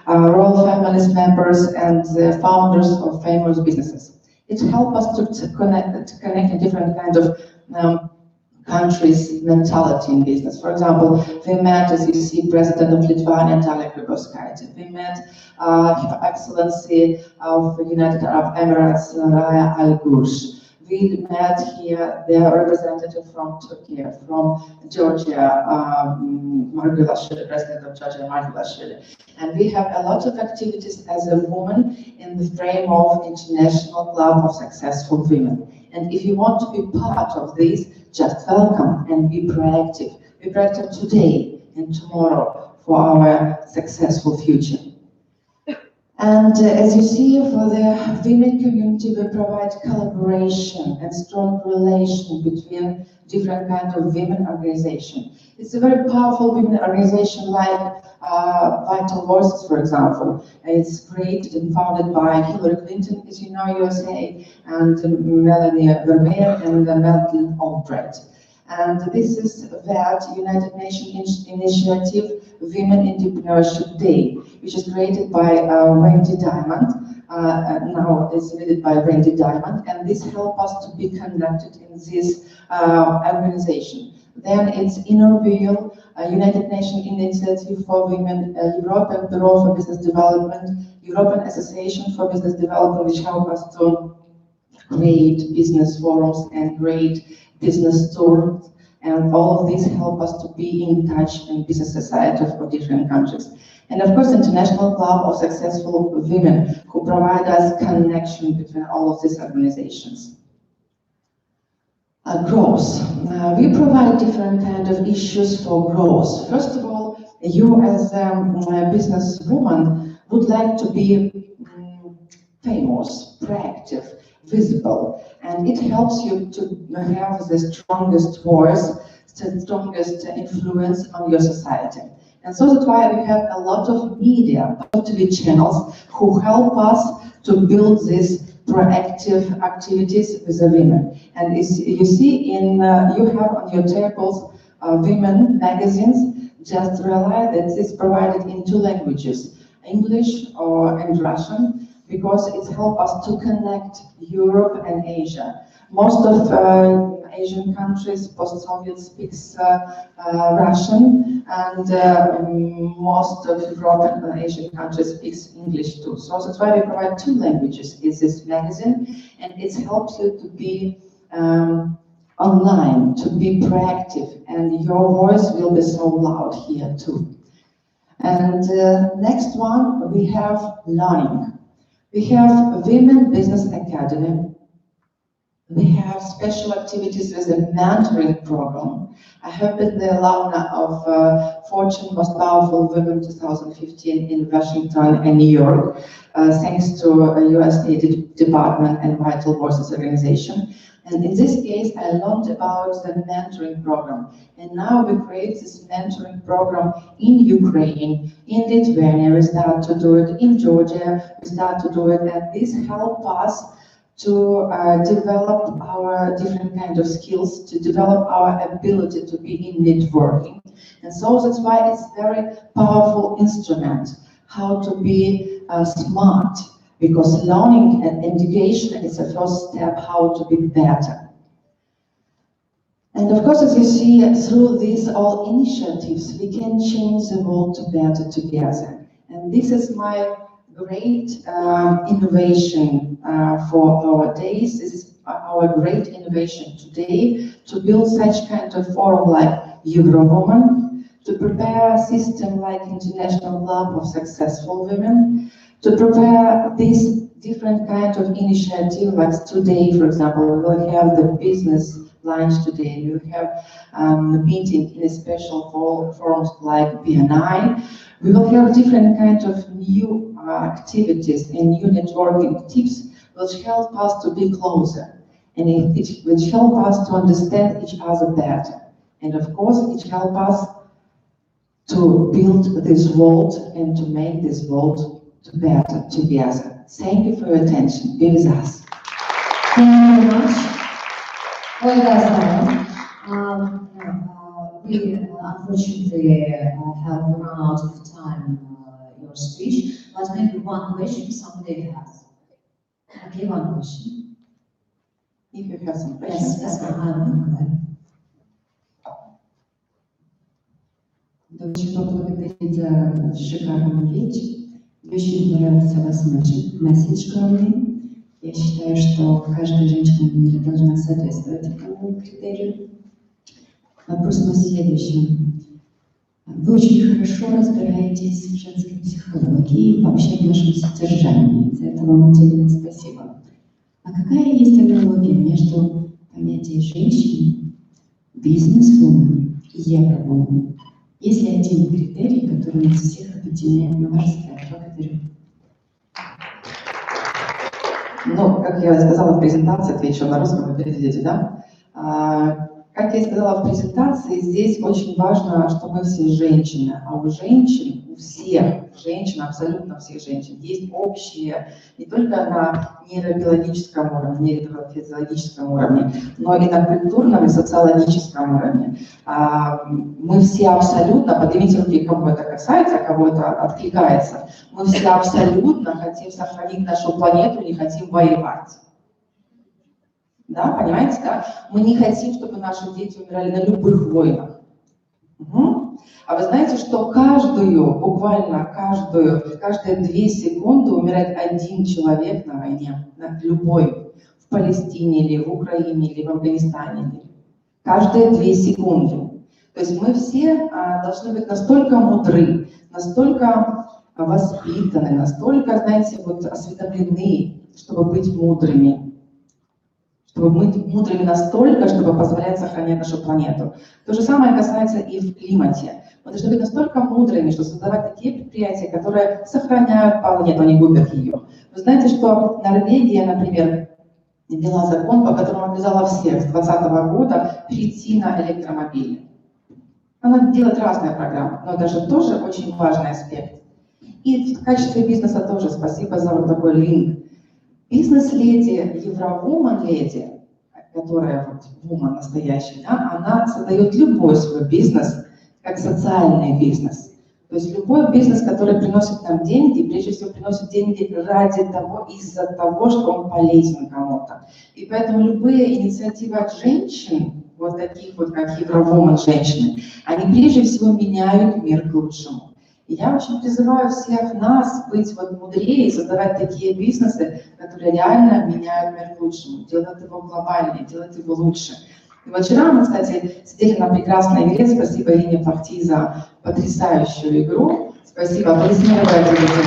royal families members, and the founders of famous businesses. It helps us to connect a different kind of countries' mentality in business. For example, we met, as you see, President of Lithuania, Dalia Grybauskaitė. We met Her Excellency of the United Arab Emirates, Raya Al Ghoush. We met here the representative from Turkey, from Georgia, Margulashvili, President of Georgia, Margulashvili. And we have a lot of activities as a woman in the frame of International Club of Successful Women. And if you want to be part of this, just welcome and be proactive. Be proactive today and tomorrow for our successful future. And as you see, for the women community, we provide collaboration and strong relation between different kinds of women organizations. It's a very powerful women organization like Vital Voices, for example. It's created and founded by Hillary Clinton, as you know, USA, and Melanie Vermeer and Madeleine Albright. And this is that United Nations initiative, Women Entrepreneurship Day, which is created by Wendy Diamond. Now it's led by Wendy Diamond, and this helps us to be conducted in this organization. Then it's Innovate, United Nations Initiative for Women, European Bureau for Business Development, European Association for Business Development, which help us to create business forums and create business tours, and all of these help us to be in touch in business society for different countries. And of course, International Club of Successful Women, who provide us connection between all of these organizations. Growth. We provide different kind of issues for growth. First of all, you as a businesswoman would like to be famous, proactive, visible, and it helps you to have the strongest voice, the strongest influence on your society. And so that's why we have a lot of media, TV channels, who help us to build these proactive activities with the women. And as you see, you have on your tables women magazines. Just realize that it's provided in 2 languages, English and Russian, because it helps us to connect Europe and Asia. Most of Asian countries, post-Soviet speaks Russian, and most of European and Asian countries speaks English too. So that's why we provide 2 languages in this magazine, and it helps you to be online, to be proactive, and your voice will be so loud here too. And next one, we have learning. We have Women Business Academy. We have special activities with a mentoring program. I have been the alumna of Fortune Most Powerful Women 2015 in Washington and New York, thanks to US State Department and Vital Voices organization. And in this case, I learned about the mentoring program. And now we create this mentoring program in Ukraine, in Lithuania, we start to do it, in Georgia, we start to do it, and this helps us to develop our different kind of skills, to develop our ability to be in networking. And so that's why it's a very powerful instrument, how to be smart, because learning and education is the first step how to be better. And of course, as you see, through these all initiatives, we can change the world to better together. And this is my great innovation for our days. This is our great innovation today, to build such kind of forum like Eurowoman, to prepare a system like International Club of Successful Women, to prepare this different kind of initiative, like today, for example, we will have the business lunch today, we will have a meeting in a special forums like BNI. We will have different kind of new activities and new networking tips which help us to be closer, and which help us to understand each other better. And of course, it helps us to build this world and to make this world better together. Thank you for your attention. Be with us. Thank you very much. We unfortunately have run out of time your speech, but maybe one question somebody has. Okay, one question. If you have some questions. Yes, I'm Очень поблагодарить за шикарную речь. Мне очень нравился ваш месседж главный. Я считаю, что каждая женщина в мире должна соответствовать этому критерию. Вопрос мой следующий. Вы очень хорошо разбираетесь в женской психологии и вообще в нашем содержании. За это вам отдельное спасибо. А какая есть аналогия между понятием женщины, бизнес-вумен и евровумен? Есть ли один критерий, который нас всех объединяет, на ваш взгляд? Благодарю. Ну, как я сказала в презентации, отвечу на русском, вы переведете, да? Как я сказала в презентации, здесь очень важно, что мы все женщины, а у женщин, у всех женщин, абсолютно всех женщин, есть общие не только на нейробиологическом уровне, нейрофизиологическом уровне, но и на культурном и социологическом уровне. Мы все абсолютно, поднимите руки, кому это касается, кому это откликается, мы все абсолютно хотим сохранить нашу планету, не хотим воевать. Да, понимаете, да? Мы не хотим, чтобы наши дети умирали на любых войнах. Угу. А вы знаете, что буквально каждые 2 секунды умирает 1 человек на войне, любой, в Палестине или в Украине или в Афганистане. Каждые 2 секунды. То есть мы все должны быть настолько мудры, настолько воспитаны, настолько, знаете, вот осведомлены, чтобы быть мудрыми. чтобы быть мудрыми настолько, чтобы позволять сохранять нашу планету. То же самое касается и в климате. Мы должны быть настолько мудрыми, чтобы создавать такие предприятия, которые сохраняют планету, а не губят ее. Вы знаете, что Норвегия, например, ввела закон, по которому обязала всех с 2020 года перейти на электромобили. Она делает разные программы, но это же тоже очень важный аспект. И в качестве бизнеса тоже спасибо за вот такой линк. Бизнес-леди, Eurowoman леди, которая вот woman настоящая, да, она создает любой свой бизнес как социальный бизнес. То есть любой бизнес, который приносит нам деньги, прежде всего приносит деньги ради того, из-за того, что он полезен кому-то. И поэтому любые инициативы от женщин, вот таких вот, как Eurowoman женщины, они прежде всего меняют мир к лучшему. И я очень призываю всех нас быть вот мудрее и создавать такие бизнесы, которые реально меняют мир к лучшему, делают его глобальнее, делают его лучше. И вот вчера мы, кстати, сидели на прекрасной игре. Спасибо Ирине Плахти за потрясающую игру. Спасибо, аплодисмировать людям.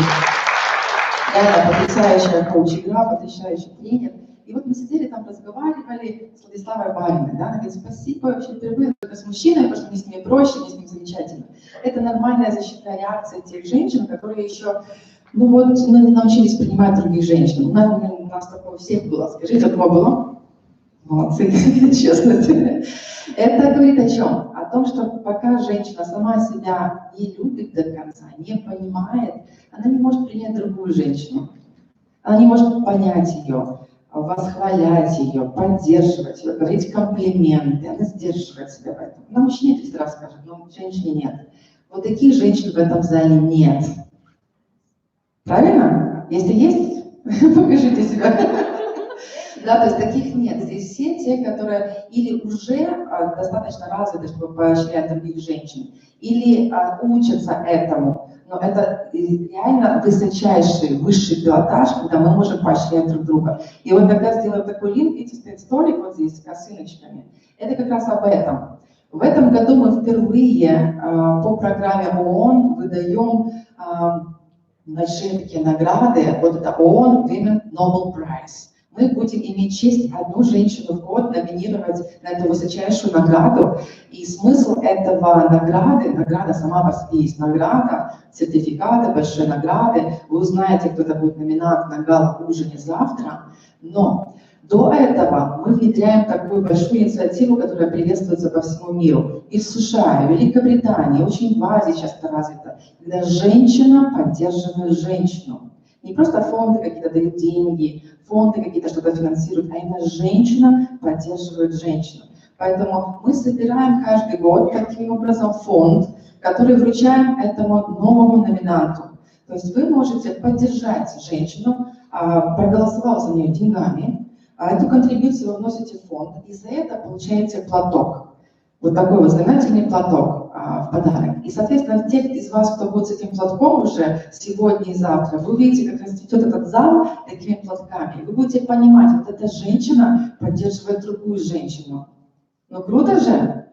Реально потрясающая коуч-игра, потрясающий тренер. И вот мы сидели там, разговаривали с Владиславой Бариной, да, она говорит, спасибо, вообще впервые только с мужчиной, потому что мне с ними проще, мне с ним замечательно. Это нормальная защитная реакция тех женщин, которые еще, ну вот, не научились принимать других женщин. У нас такого всех было, скажите, такого было? Молодцы, честно. Это говорит о чем? О том, что пока женщина сама себя не любит до конца, не понимает, она не может принять другую женщину. Она не может понять ее, восхвалять ее, поддерживать ее, говорить комплименты. Она сдерживает себя в этом. На мужчине 300 раз скажет, но женщине нет. Вот таких женщин в этом зале нет. Правильно? Если есть, покажите себя. Да, то есть таких нет. Здесь все те, которые или уже достаточно развиты, чтобы поощрять других женщин, или учатся этому. Но это реально высочайший, высший пилотаж, когда мы можем поощрять друг друга. И вот когда сделаю такой линк, видите, стоит столик вот здесь с косыночками. Это как раз об этом. В этом году мы впервые по программе ООН выдаем большие такие награды. Вот это ООН Women Nobel Prize. Мы будем иметь честь одну женщину в год номинировать на эту высочайшую награду. И смысл этого награды, награда сама по себе есть награда, сертификаты, большие награды. Вы узнаете, кто это будет номинант на гала-ужине завтра. Но до этого мы внедряем такую большую инициативу, которая приветствуется по всему миру. И в США, и в Великобритании, очень в Азии сейчас это развито, когда женщина поддерживает женщину. Не просто фонды какие-то дают деньги, фонды какие-то что-то финансируют, а именно женщина поддерживает женщину. Поэтому мы собираем каждый год таким образом фонд, который вручаем этому новому номинанту. То есть вы можете поддержать женщину, проголосовав за нее деньгами, эту контрибуцию вы вносите в фонд, и за это получаете платок. Вот такой вот знаменательный платок в подарок. И, соответственно, те из вас, кто будет с этим платком уже сегодня и завтра, вы увидите, как расцветет этот зал такими платками. И вы будете понимать, вот эта женщина поддерживает другую женщину. Ну круто же?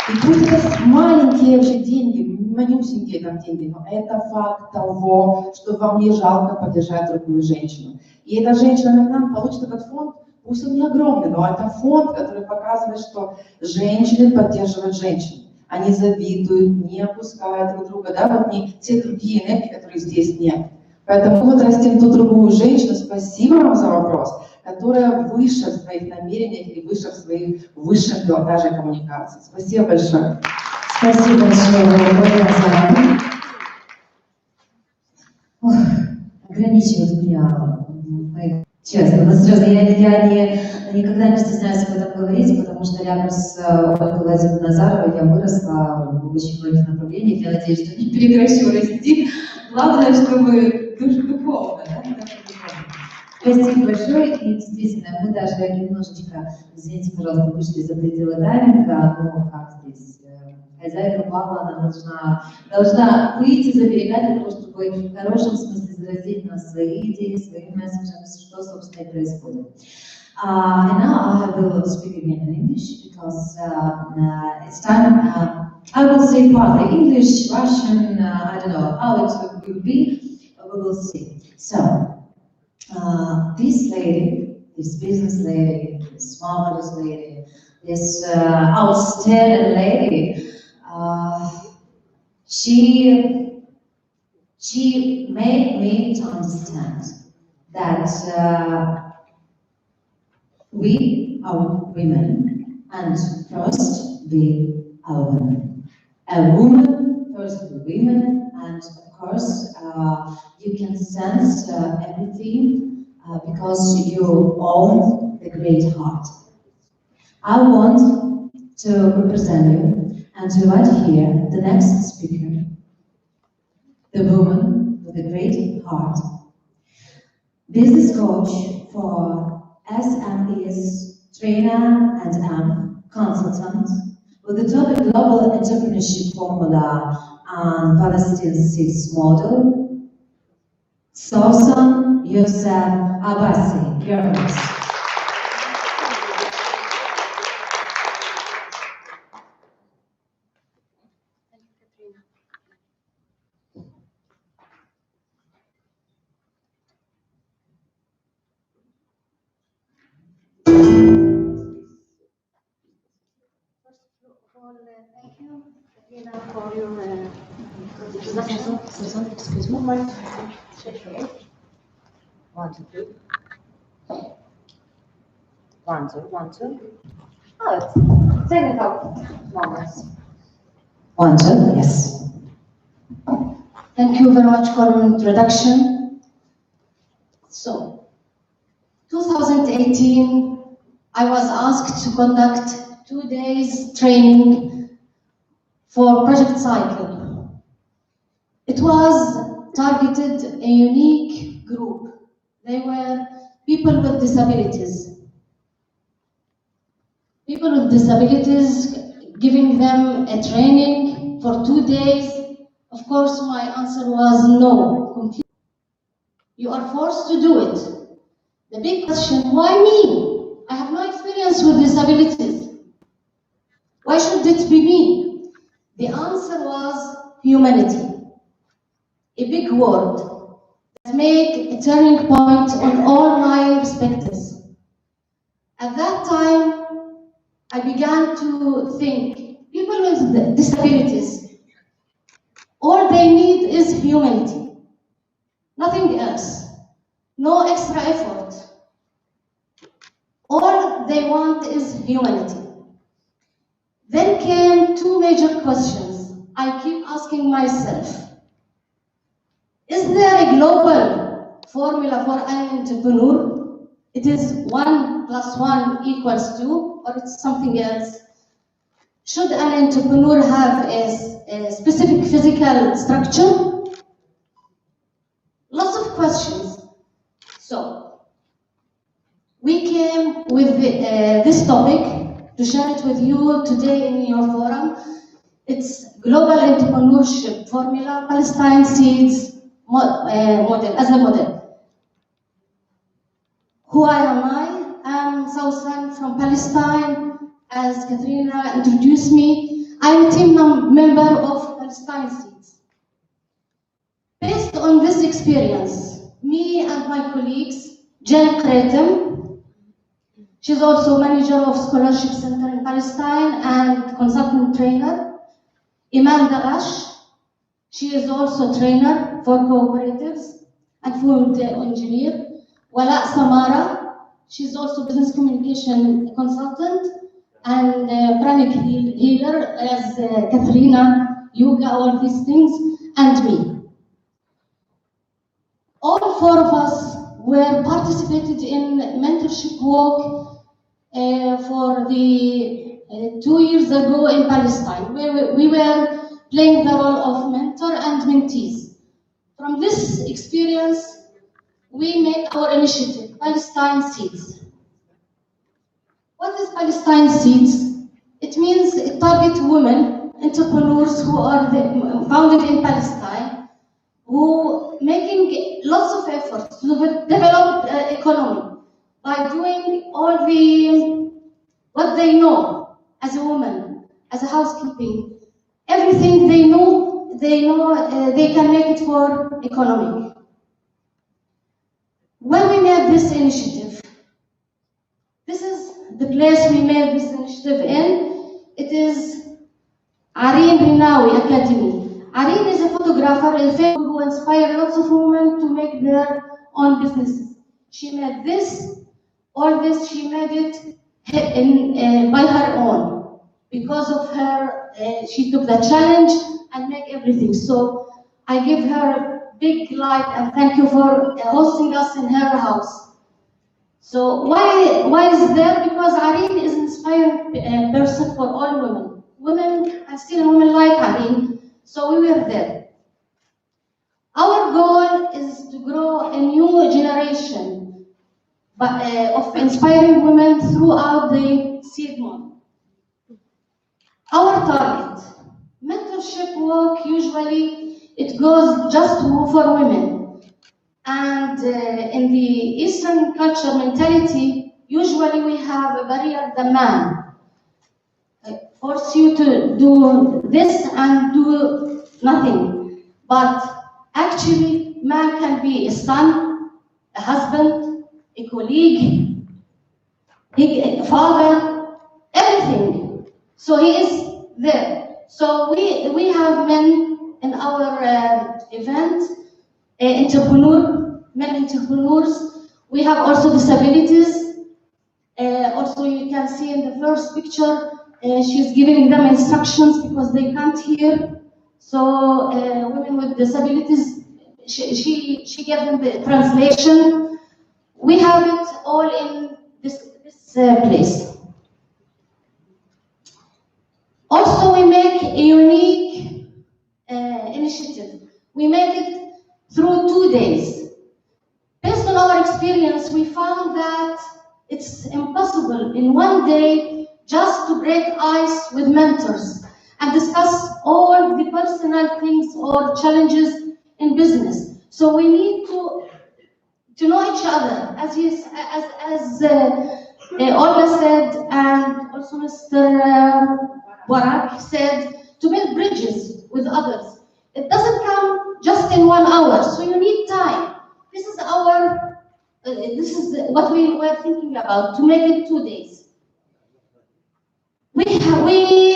И пусть это маленькие вообще деньги, манюсенькие там деньги, но это факт того, что вам не жалко поддержать другую женщину. И эта женщина получит этот фонд. Пусть он не огромный, но это фонд, который показывает, что женщины поддерживают женщин. Они завидуют, не опускают друг друга, да, вот не те другие энергии, которые здесь нет. Поэтому мы вот растим ту другую женщину. Спасибо вам за вопрос, которая выше в своих намерениях и выше в своих высших пилотажах коммуникации. Спасибо большое. Спасибо большое. Ограничивают меня. Честно, но сразу я никогда не стесняюсь об этом говорить, потому что рядом с Ольгой Владимировной Назаровой я выросла в очень многих направлениях. Я надеюсь, что не прекращу расти. Главное, чтобы духовно, да? Спасибо большое. И действительно, мы даже немножечко, извините, пожалуйста, вышли за пределы тайминга, но как здесь? Хозяйка бала, она должна выйти за берега для того, чтобы в хорошем смысле заразить нас свои идеи, своими месседжами, что, собственно, и происходит. And now I will speak again in English because it's time. I will say partly English, Russian, I don't know how it will be, we will see. So, lady, this business lady, this marvelous lady, this outstanding lady, she made me to understand that we are women, and first we are women. A woman, first we women, and of course you can sense everything because you own the great heart. I want to represent you and to invite here the next speaker, the woman with a great heart, business coach for SMEs, trainer and consultant with the topic Global Entrepreneurship Formula and Palestine 6 Model, Sausan Youssef Abbasi. Your host. Thank you, Katrina, for your introduction. Excuse me. 1, 2, 3. 1, 2, 1, 2. Oh, technical moments. 1, 2, yes. Thank you very much for your introduction. So, 2018, I was asked to conduct 2 days training for Project Cycle. It was targeted a unique group. They were people with disabilities. People with disabilities, giving them a training for 2 days. Of course, my answer was no, completely. You are forced to do it. The big question, why me? I have no experience with disabilities. Why should it be me? The answer was humanity. A big word that made a turning point on all my perspectives. At that time, I began to think, people with disabilities, all they need is humanity, nothing else, no extra effort. All they want is humanity. Then came 2 major questions I keep asking myself. Is there a global formula for an entrepreneur? It is 1 + 1 = 2, or it's something else? Should an entrepreneur have a specific physical structure? Lots of questions. So, we came with this topic to share it with you today in your forum. It's Global Entrepreneurship Formula, Palestine Seeds model, as a model. Who am I? I'm Sausan from Palestine. As Katrina introduced me, I'm a team member of Palestine Seeds. Based on this experience, me and my colleagues, Jen Kretem, she's also manager of Scholarship Center in Palestine and consultant trainer. Iman Darash, she is also trainer for cooperatives and food engineer. Wala Samara, she's also business communication consultant and pranic healer as Katrina, yoga, all these things, and me. All 4 of us were participated in mentorship work for the 2 years ago in Palestine, where we were playing the role of mentor and mentees. From this experience, we made our initiative, Palestine Seeds. What is Palestine Seeds? It means it targets women, entrepreneurs who are founded in Palestine, who making lots of efforts to develop economy by doing all what they know as a woman, as a housekeeping, everything they know they can make it for economic. When we made this initiative, place we made this initiative in. It is Areen Rinawi Academy. Areen is a photographer in Facebook who inspired lots of women to make their own businesses. She made this, all this, she made it by her own. Because of her, she took the challenge and made everything. So I give her big like and thank you for hosting us in her house. So why is there? Because Areen is an inspiring person for all women. Women, and still women like Areen, so we were there. Our goal is to grow a new generation of inspiring women throughout the seed month. Our target, mentorship work, usually it goes just for women. And in the Eastern culture mentality, usually we have a barrier, the man. Force you to do this and do nothing. But actually, man can be a son, a husband, a colleague, a father, everything. So he is there. So we have men in our event, men entrepreneurs. We have also disabilities. Also, you can see in the first picture, she's giving them instructions because they can't hear. So women with disabilities, she gave them the translation. We have it all in this place. Also, we make a unique initiative. We made it through 2 days. Based on our experience, we found that it's impossible in 1 day just to break ice with mentors and discuss all the personal things or challenges in business. So we need to know each other, as Olga said, and also Mr. Barak said, to build bridges with others. It doesn't come just in 1 hour, so you need time. This is what we were thinking about, to make it 2 days. We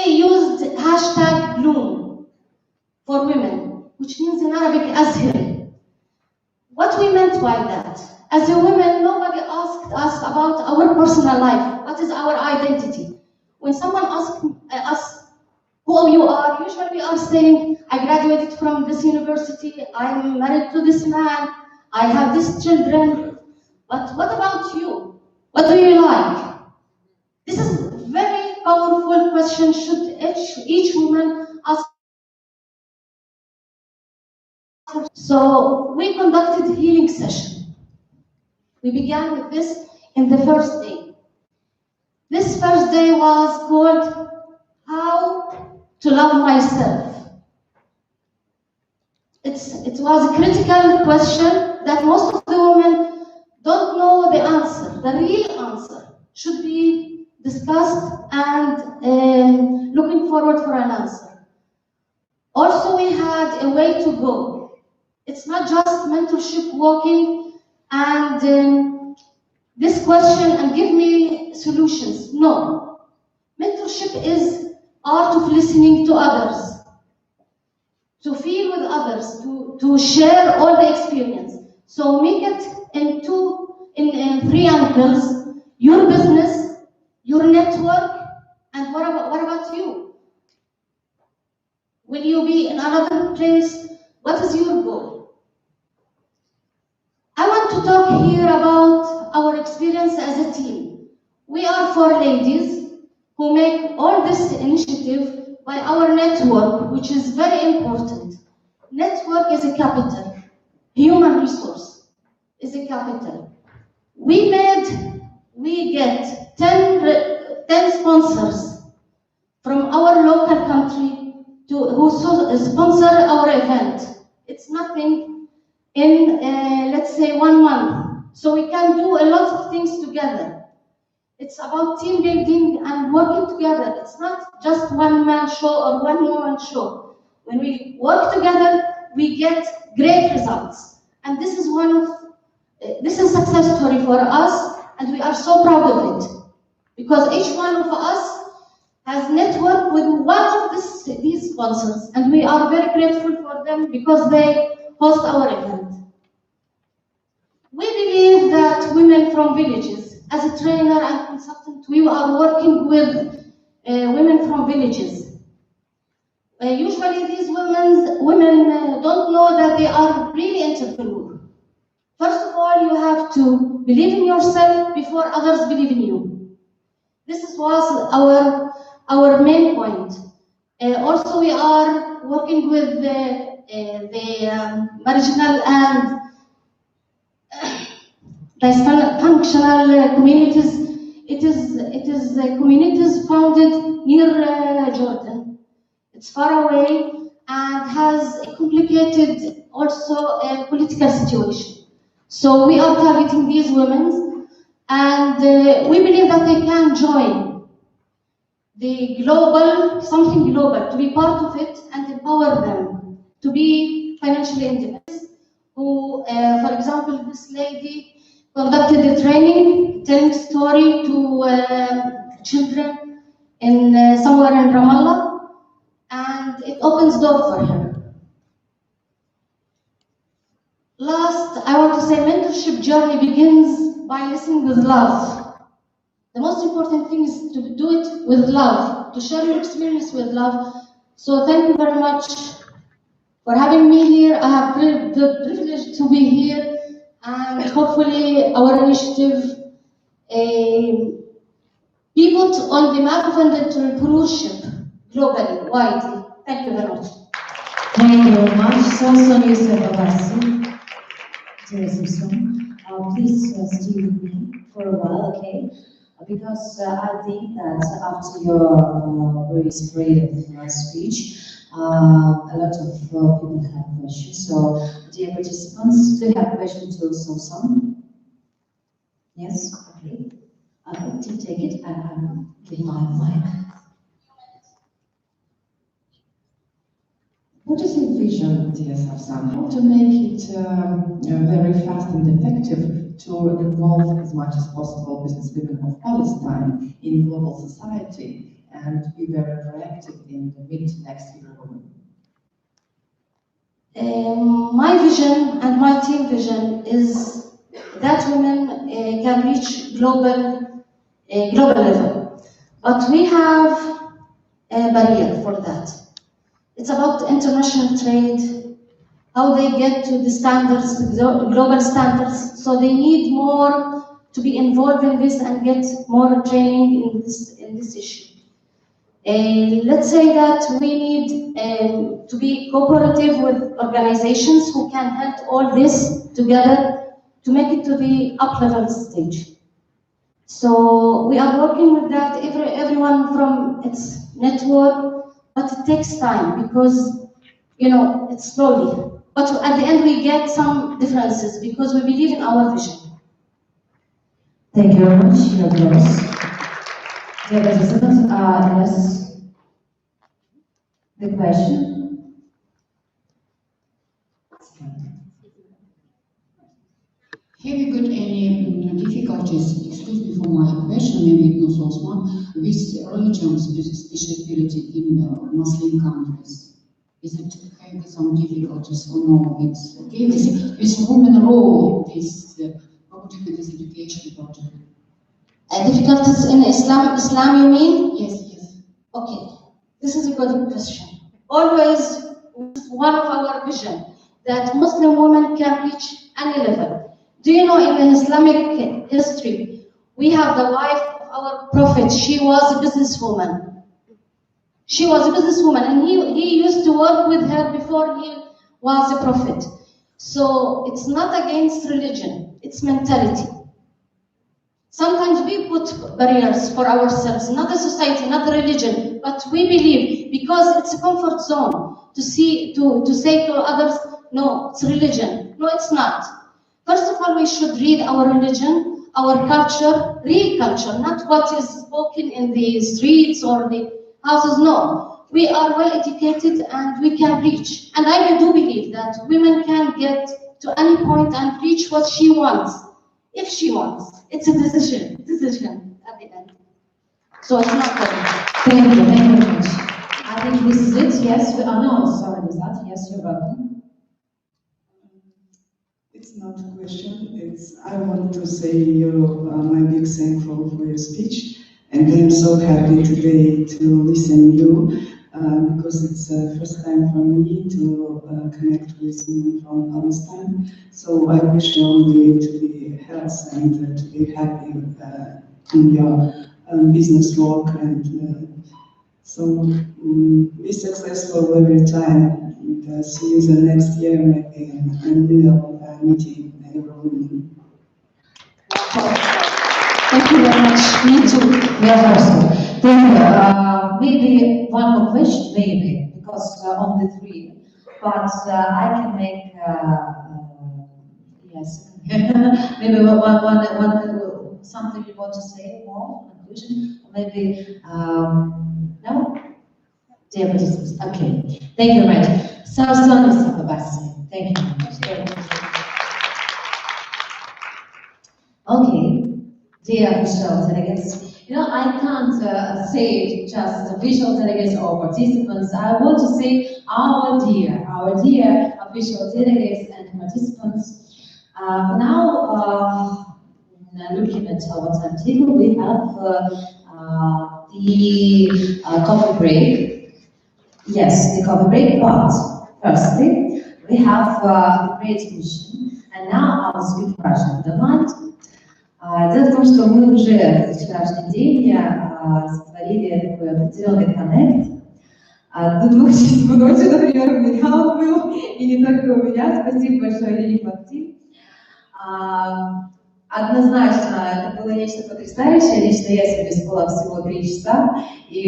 used hashtag Bloom for women, which means in Arabic Azhir. What we meant by that? As a woman, nobody asked us about our personal life. What is our identity? When someone asks us who you are, usually we are saying, I graduated from this university, I'm married to this man, I have these children. But what about you? What do you like? This is a very powerful question should each woman ask. So we conducted healing session. We began with this in the first day. This first day was called How to Love Myself. It was a critical question that most of the women don't know the answer. The real answer should be discussed and looking forward for an answer. Also, we had a way to go. It's not just mentorship walking and this question and give me solutions. No. Mentorship is art of listening to others, to feel with others, to share all the experience. So make it in 3 angles: your business, your network, and what about you? Will you be in another place? What is your goal? I want to talk here about our experience as a team. We are 4 ladies who make all this initiative by our network, which is very important. Network is a capital. Human resource is a capital. We get 10 sponsors from our local country who sponsor our event. It's nothing in, let's say, 1 month. So we can do a lot of things together. It's about team building and working together. It's not just one-man show or one-woman show. When we work together, we get great results. And this is a success story for us, and we are so proud of it. because each one of us has networked with one of these sponsors, and we are very grateful for them because they host our event. We believe that women from villages, as a trainer and consultant, we are working with women from villages. Usually these women don't know that they are really entrepreneurs. First of all, you have to believe in yourself before others believe in you. This was our main point. Also, we are working with the marginal and dysfunctional communities. It is communities founded near Jordan. It's far away and has a complicated also political situation. So we are targeting these women, and we believe that they can join the global, something global, to be part of it and empower them to be financially independent. Who, for example, this lady conducted a training, telling story to children in somewhere in Ramallah, and it opens door for her. Last, I want to say mentorship journey begins by listening with love. The most important thing is to do it with love, to share your experience with love. So thank you very much for having me here. I have the privilege to be here, and hopefully our initiative be put on the map of entrepreneurship globally, widely. Thank you very much. Thank you very much. So sorry, Mr. Babasi. Please stay with me for a while, okay? Because I think that after your very inspiring speech, a lot of people have questions. So, dear participants, do you have questions to Samson? Yes? Okay. I'll take it and give my mic. What is your vision, dear Safsan? How to make it very fast and effective to involve as much as possible business women of Palestine in global society and be very proactive in the next Eurowoman? My vision and my team vision is that women can reach global level, but we have a barrier for that. It's about international trade, how they get to the standards, the global standards. So they need more to be involved in this and get more training in this issue. Let's say that we need to be cooperative with organizations who can help all this together to make it to the up-level stage. So we are working with that, everyone from its network, but it takes time because, it's slowly. But at the end, we get some differences because we believe in our vision. Thank you very much, your girls. Dear participants, yes, the question. Have you got any difficulties, excuse me for my question, maybe it was also one, with religion spirituality in Muslim countries? Is it having some difficulties or no? It's okay. This women role, this project, this education project. Difficulties in Islam, you mean? Yes. Okay, this is a good question. Always one of our vision that Muslim women can reach any level. Do you know in the Islamic history, we have the wife of our prophet. She was a businesswoman. She was a businesswoman, and he used to work with her before he was a prophet. So it's not against religion, it's mentality. Sometimes we put barriers for ourselves, not the society, not the religion, but we believe because it's a comfort zone to say to others, no, it's religion. No, it's not. First of all, we should read our religion, our culture, real culture, not what is spoken in the streets or the houses. No, we are well educated and we can reach. And I do believe that women can get to any point and reach what she wants, if she wants. It's a decision at the end. So it's not good. Thank you very much. I think this is it. Yes, no, sorry, is that? Yes, you're welcome. It's not a question. I want to say you my big thankful for your speech, and I'm so happy today to listen you because it's the first time for me to connect with women from Palestine. So I wish you only to be healthy and to be happy in your business work and be successful every time. And see you the next year maybe in a annual meeting in Eurowoman. Thank you very much. Me too. We are also. Thank you. Maybe one more question, maybe, because on the three. But I can make, yes, maybe one, something you want to say more, conclusion, or maybe, no? Dear participants, okay. Thank you very much. So, Mr. Babasi, thank you very much. Okay, dear official delegates, I can't say just official delegates or participants. I want to say our dear official delegates and participants. Now, looking at our timetable, we have the coffee break. Yes, the coffee break, but firstly, we have the great mission, and now I will speak Russian. Don't mind? Дело в том, что мы уже в вчерашний день сотворили такой определенный коннект. До 2 часов ночи, например, у меня он был, и не только у меня. Спасибо большое, Елене Максим. Однозначно, это было нечто потрясающее. Лично я сегодня спала всего 3 часа, и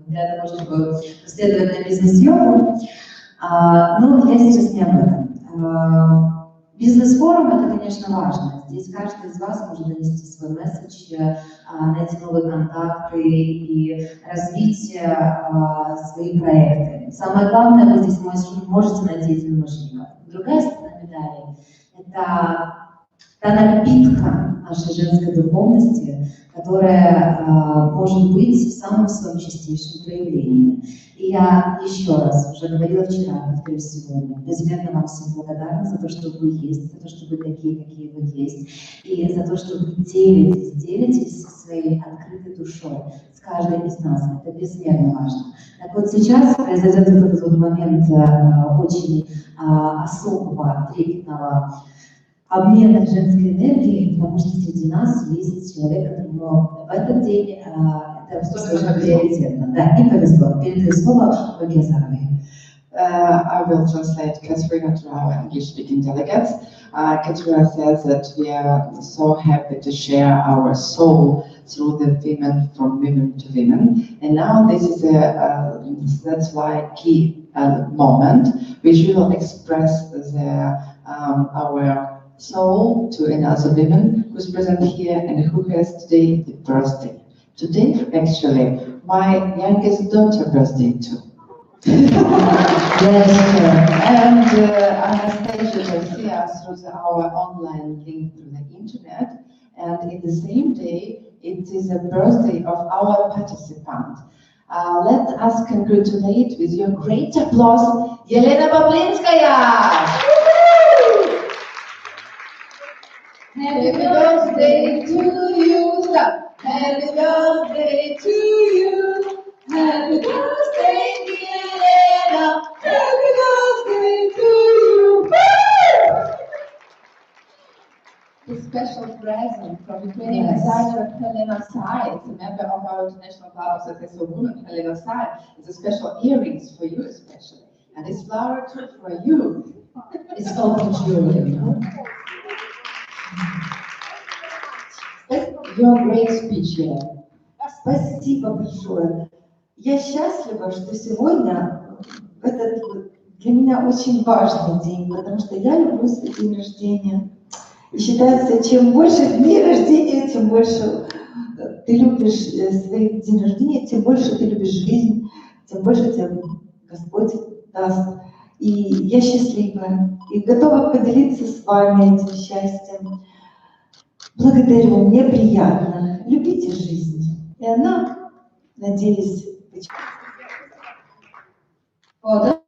для того, чтобы следовать на бизнес-йогу. Но я сейчас не об этом. Бизнес-форум — это, конечно, важно. Здесь каждый из вас может донести свой месседж, найти новые контакты и развить свои проекты. Самое главное, вы здесь можете найти единомышленников. Другая сторона медали — это та напитка нашей женской духовности, которая может быть в самом своем чистейшем проявлении. И я еще раз уже говорила вчера, повторю сегодня, безмерно вам всем благодарна за то, что вы есть, за то, что вы такие, какие вы есть, и за то, что вы делитесь своей открытой душой с каждой из нас. Это безмерно важно. Так вот сейчас произойдет этот вот момент очень особого, трепетного обмена женской энергией, потому что среди нас есть человек, которому в этот день это совершенно приоритетно. Да, и повезло. Передаю слово Ольге Заровой. I will translate Katerina to our English-speaking delegates. Katerina says that we are so happy to share our soul through the women, from women to women. And now this is that's why key moment, which will express our soul to another woman who's present here and who has today the birthday. Today, actually, my youngest daughter birthday too. Yes, and Anastasia will see us through our online link through the internet. And in the same day, it is the birthday of our participant. Let us congratulate with your great applause, Yelena Bablinskaya! Happy birthday to you! Stop! Happy birthday to you! Happy birthday, dear Yelena! Happy birthday to you! A special present from Ukrainian designer Helena Sai. It's a member of our International Club of Successful Women, Helena Sai. It's a special earrings for you especially. And this flower too for you. It's open jewelry. Your great speech here. Спасибо большое. Я счастлива, что сегодня этот для меня очень важный день, потому что я люблю свой день рождения. И считается, чем больше дней рождения, тем больше ты любишь свой день рождения, тем больше ты любишь жизнь, тем больше тебе Господь даст. И я счастлива и готова поделиться с вами этим счастьем. Благодарю, мне приятно. Любите жизнь. И она, надеюсь, Фото.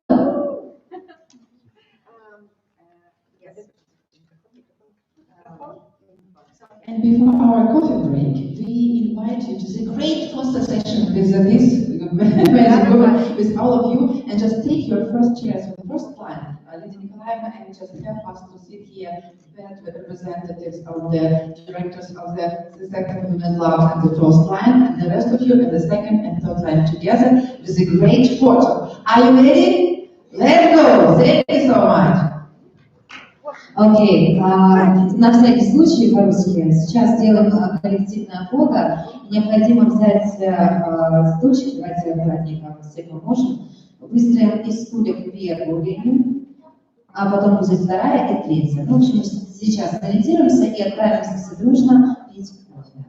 And before our coffee break, we invite you to the great photo session with this amazing woman, with all of you, and just take your first chairs for the first line, Lydia Nikolaevna, and just help us to sit here with the representatives of the directors of the second Women Lab and the first line, and the rest of you in the second and third line together with a great photo. Are you ready? Let's go! Thank you so much. Окей, на всякий случай по-русски. Сейчас делаем коллективное фото. Необходимо взять стульчик, давайте аккуратненько все поможем. Выстроим из стульев первую линию, а потом будет вторая и третья. Ну, в общем, сейчас ориентируемся и отправимся все дружно пить кофе.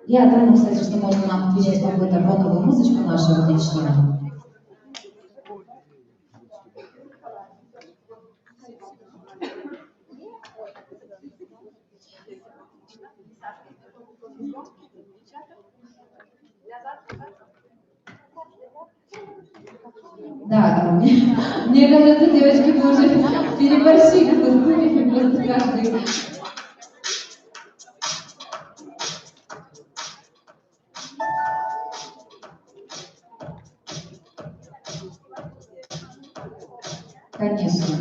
Я думаю, кстати, что можно нам включить какую-то фоновую музычку нашу отличную. Да, мне кажется, девочки, вы уже переборщили со стульями, просто каждый. Конечно.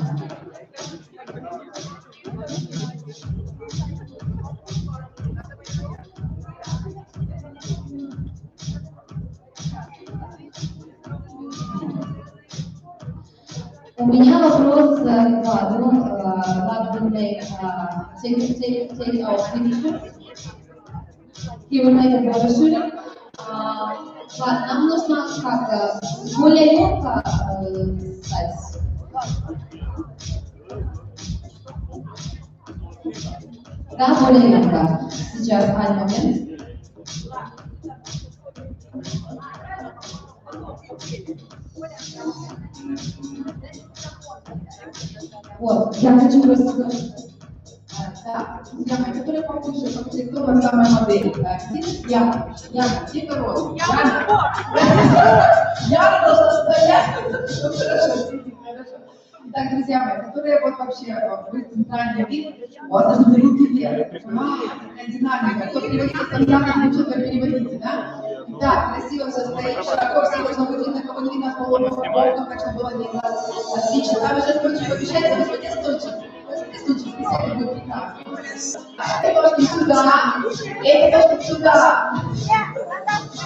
У меня вопрос к кадру. Vlad will make, take our picture. He will make a photo shooting. Vlad, нам нужно как более легко стать. Да, более легко. Сейчас, один момент. Вот, я хочу просто... Да, друзья мои, которые повыше, кто у вас самая модель? Яна, где король? Яна должна стоять. Хорошо, хорошо. Итак, друзья мои, которые вот вообще вы центральный вид, вот, руки вверх. Какая динамика. Кто переводите, там Яна, девчонка, переводите, да? Да, красиво все стоит, широко все должно быть видно, кого не видно, полностью, так что было видно. Отлично. Там уже стульчик помещается, возьмите стульчик. Возьмите стульчик, присядьте, будет прекрасно. Это ножки сюда, эти ножки сюда.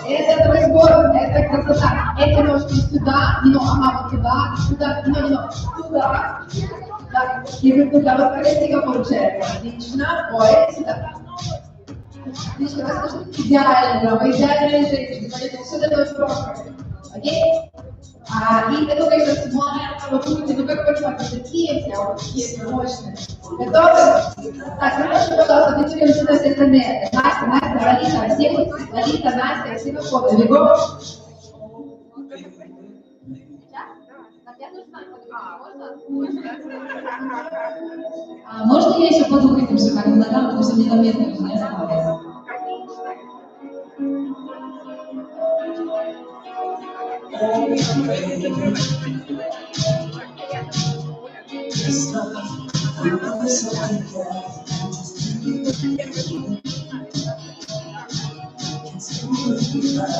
Это разбор, это красота. Эти ножки сюда, не ага, вот туда, сюда, не туда. Так, и вы туда, вот красиво получается. Отлично. Ой, сюда. Отлично, вас нужно идеально, вы идеальная женщина, поэтому все это очень просто. Окей? И это, конечно, смотрим, вот видите, ну как понимаете, это такие, а вот такие мощные. Готовы? Так, хорошо, пожалуйста, дочерям сюда все остальные. Настя, Лолита, Настя, все выходят. Бегом. Можно я еще подумаю этим шикарным ногам, потому что мне там места уже не осталось.